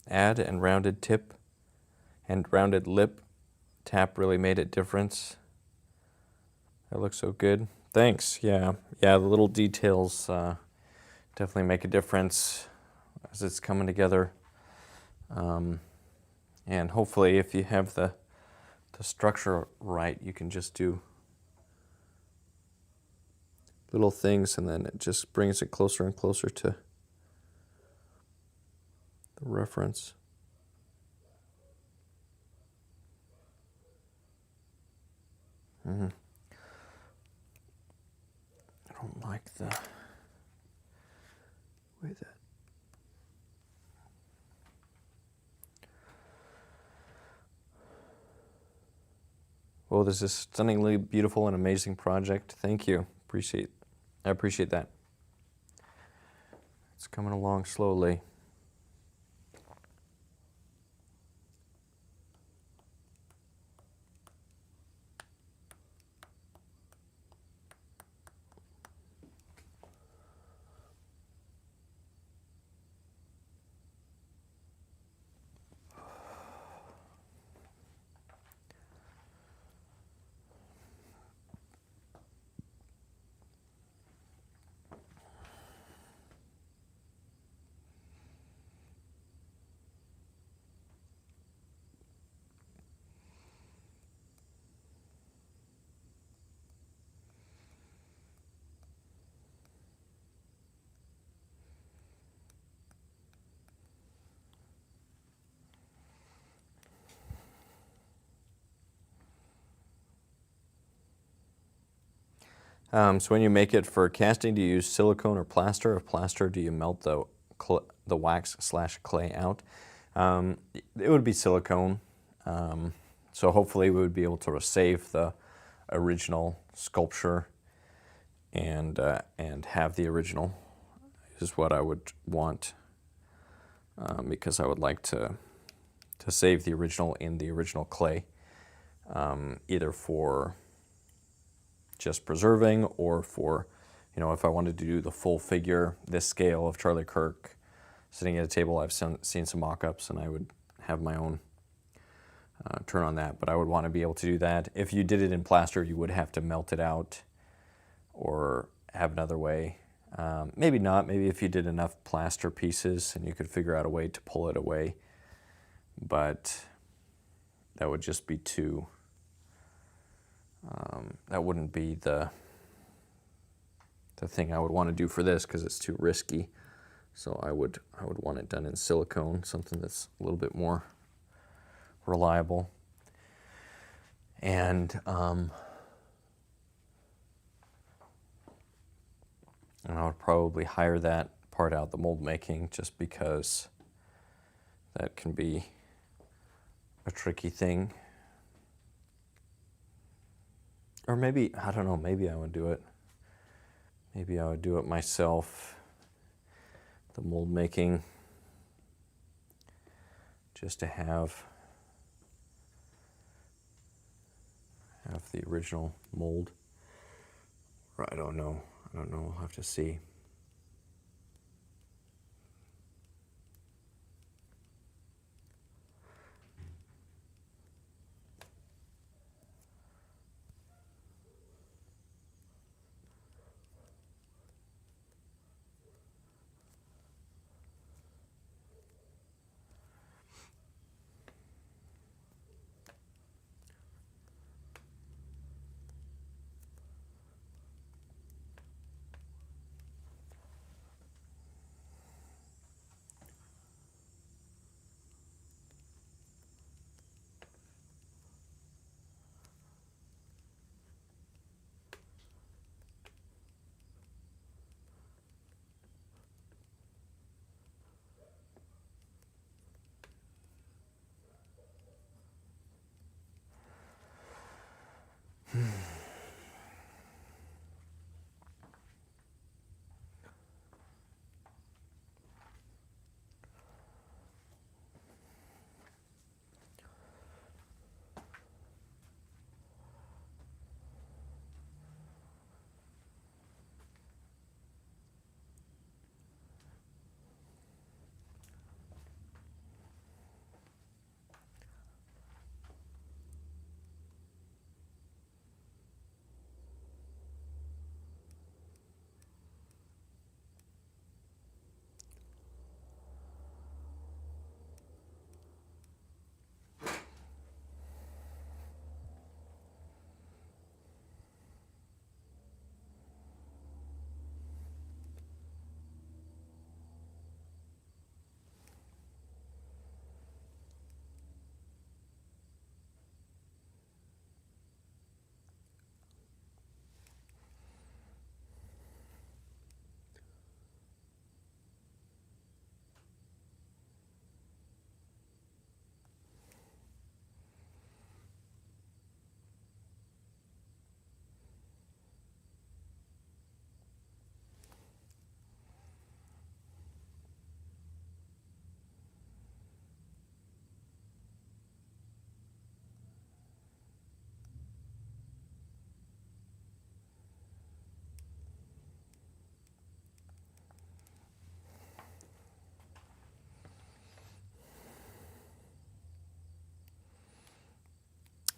add and rounded tip and rounded lip tap really made a difference. That looks so good. Thanks. Yeah, the little details definitely make a difference as it's coming together. And hopefully, if you have the structure right, you can just do little things, and then it just brings it closer and closer to the reference. I don't like the way that. Well, this is a stunningly beautiful and amazing project. Thank you. I appreciate that. It's coming along slowly. So when you make it for casting, do you use silicone or plaster? If plaster, do you melt the wax/clay out? It would be silicone. So hopefully we would be able to save the original sculpture and have the original is what I would want, because I would like to save the original in the original clay, either for just preserving or for, if I wanted to do the full figure, this scale of Charlie Kirk sitting at a table. I've seen some mock-ups, and I would have my own turn on that, but I would want to be able to do that. If you did it in plaster, you would have to melt it out or have another way. Maybe not. Maybe if you did enough plaster pieces and you could figure out a way to pull it away, but that would just be too, that wouldn't be the thing I would want to do for this, because it's too risky. So I would want it done in silicone, something that's a little bit more reliable. And I would probably hire that part out, the mold making, just because that can be a tricky thing. Or maybe, I don't know, maybe I would do it. Maybe I would do it myself, the mold making, just to have the original mold. Or I don't know, we'll have to see.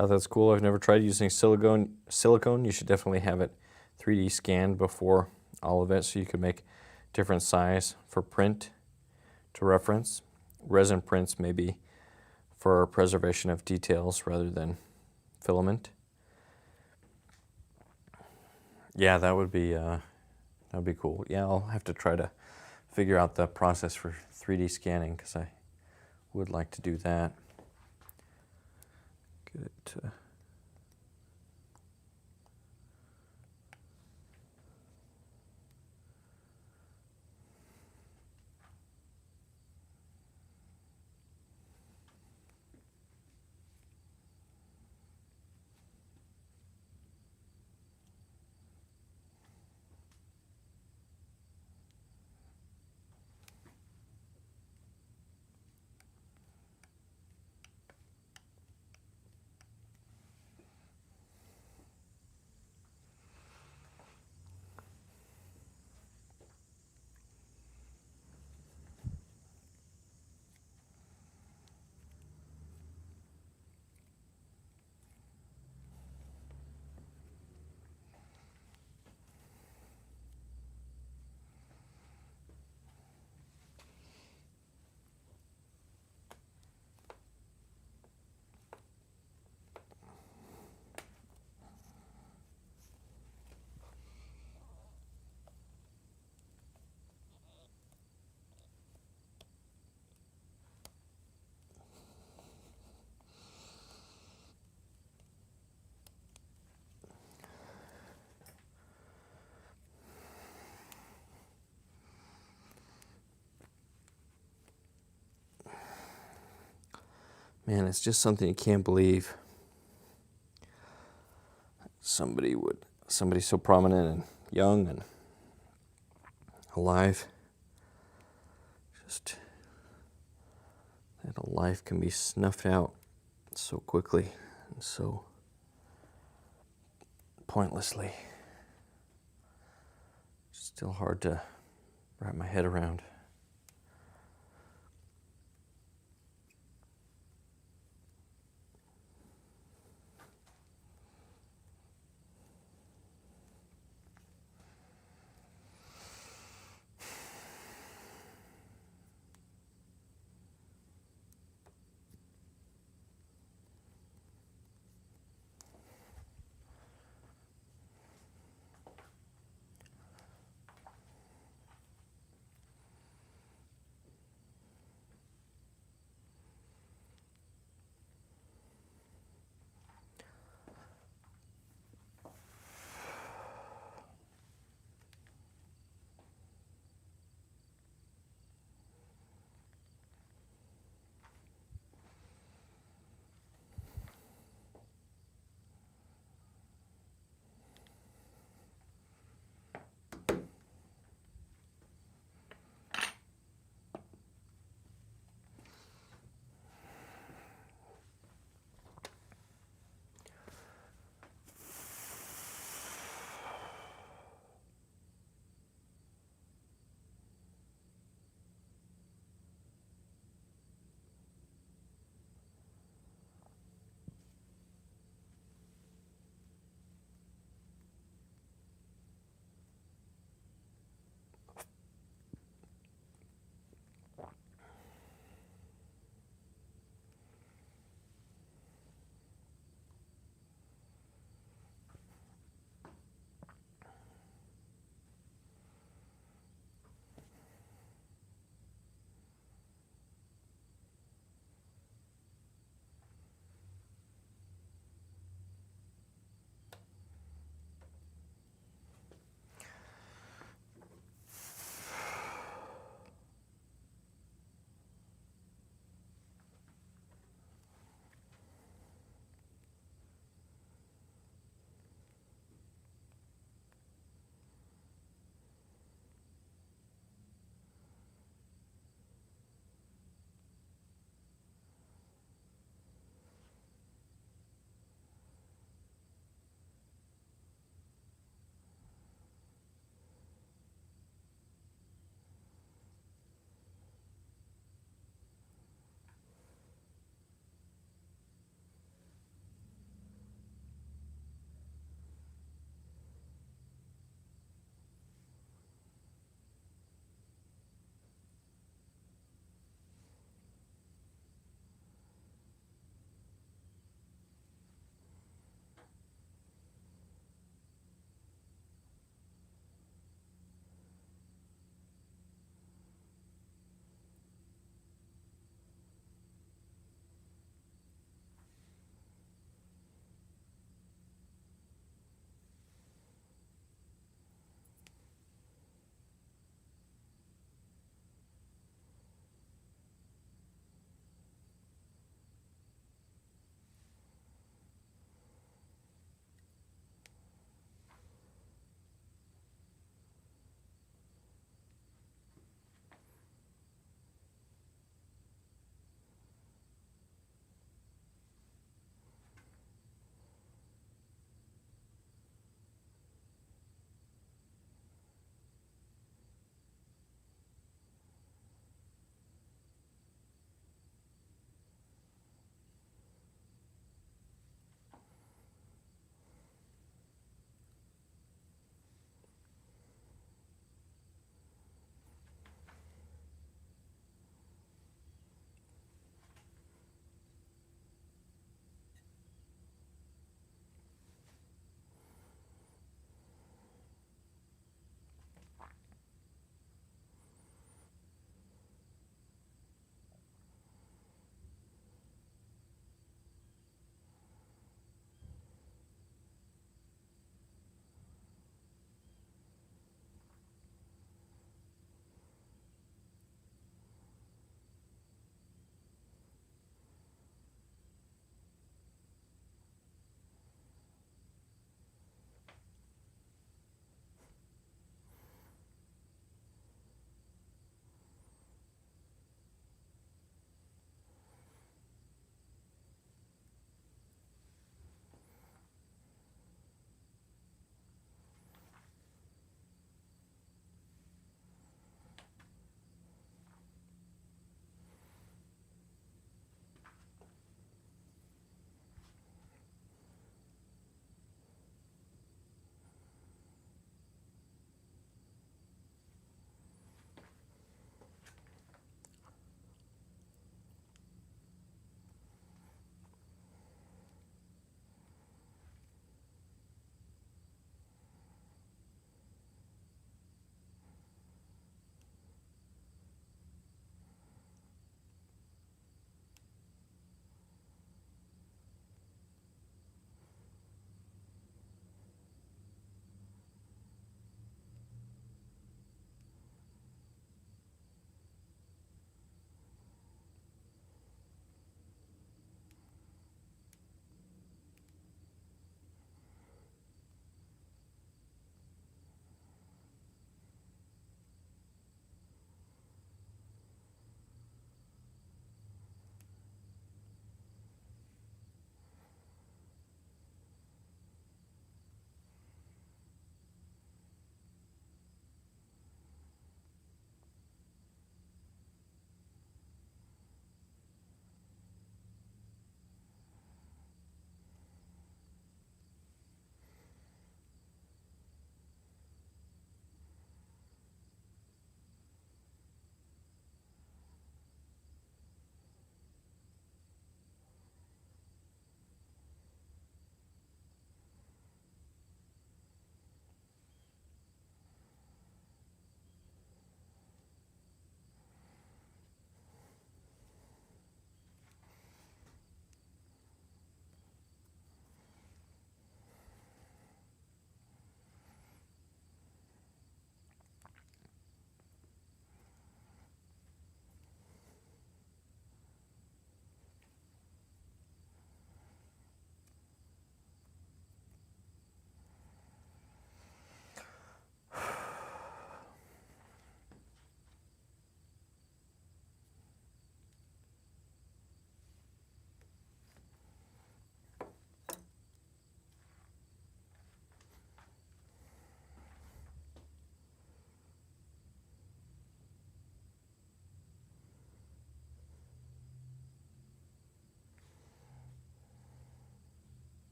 Oh, that's cool. I've never tried using silicone. You should definitely have it 3D scanned before all of it so you can make different size for print to reference. Resin prints maybe for preservation of details rather than filament. Yeah, that would be cool. Yeah, I'll have to try to figure out the process for 3D scanning because I would like to do that. Get it to Man, it's just something you can't believe. Somebody so prominent and young and alive, just that a life can be snuffed out so quickly and so pointlessly. Still hard to wrap my head around.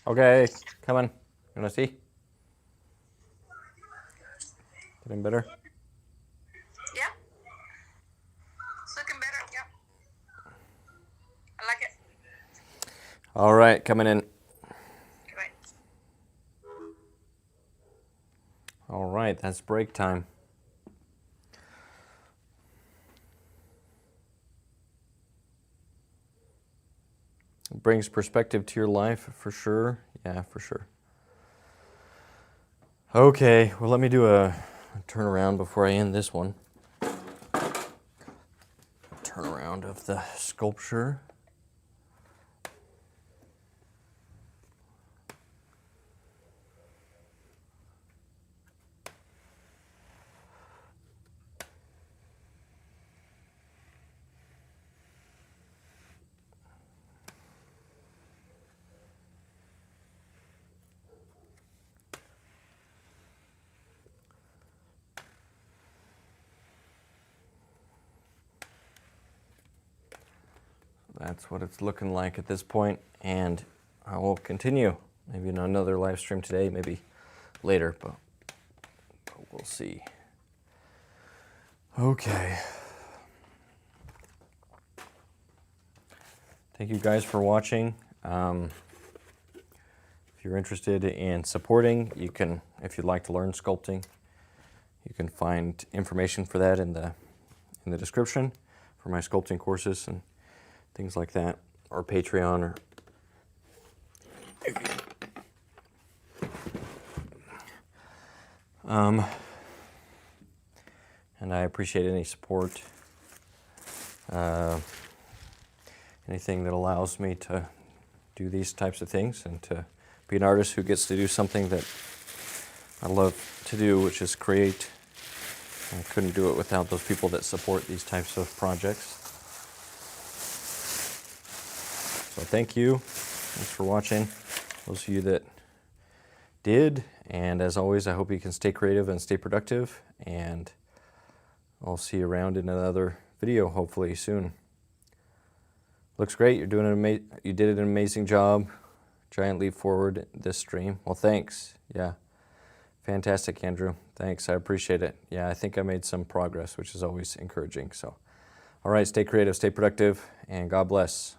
Okay, come on. You wanna see? Getting better? Yeah. It's looking better. Yep. I like it. All right, coming in. Right. All right, that's break time. It brings perspective to your life for sure. Yeah, for sure. Okay, well, let me do a turnaround before I end this one. Turnaround of the sculpture. That's what it's looking like at this point, and I will continue. Maybe in another live stream today, maybe later, but we'll see. Okay. Thank you guys for watching. If you're interested in supporting, you can, if you'd like to learn sculpting, you can find information for that in the description for my sculpting courses and things like that, or Patreon, or and I appreciate any support, anything that allows me to do these types of things and to be an artist who gets to do something that I love to do, which is create. I couldn't do it without those people that support these types of projects. So thank you. Thanks for watching. Those of you that did. And as always, I hope you can stay creative and stay productive. And I'll see you around in another video, hopefully soon. Looks great. You're doing you did an amazing job. Giant leap forward this stream. Well, thanks. Yeah. Fantastic, Andrew. Thanks. I appreciate it. Yeah, I think I made some progress, which is always encouraging. So, all right, stay creative, stay productive, and God bless.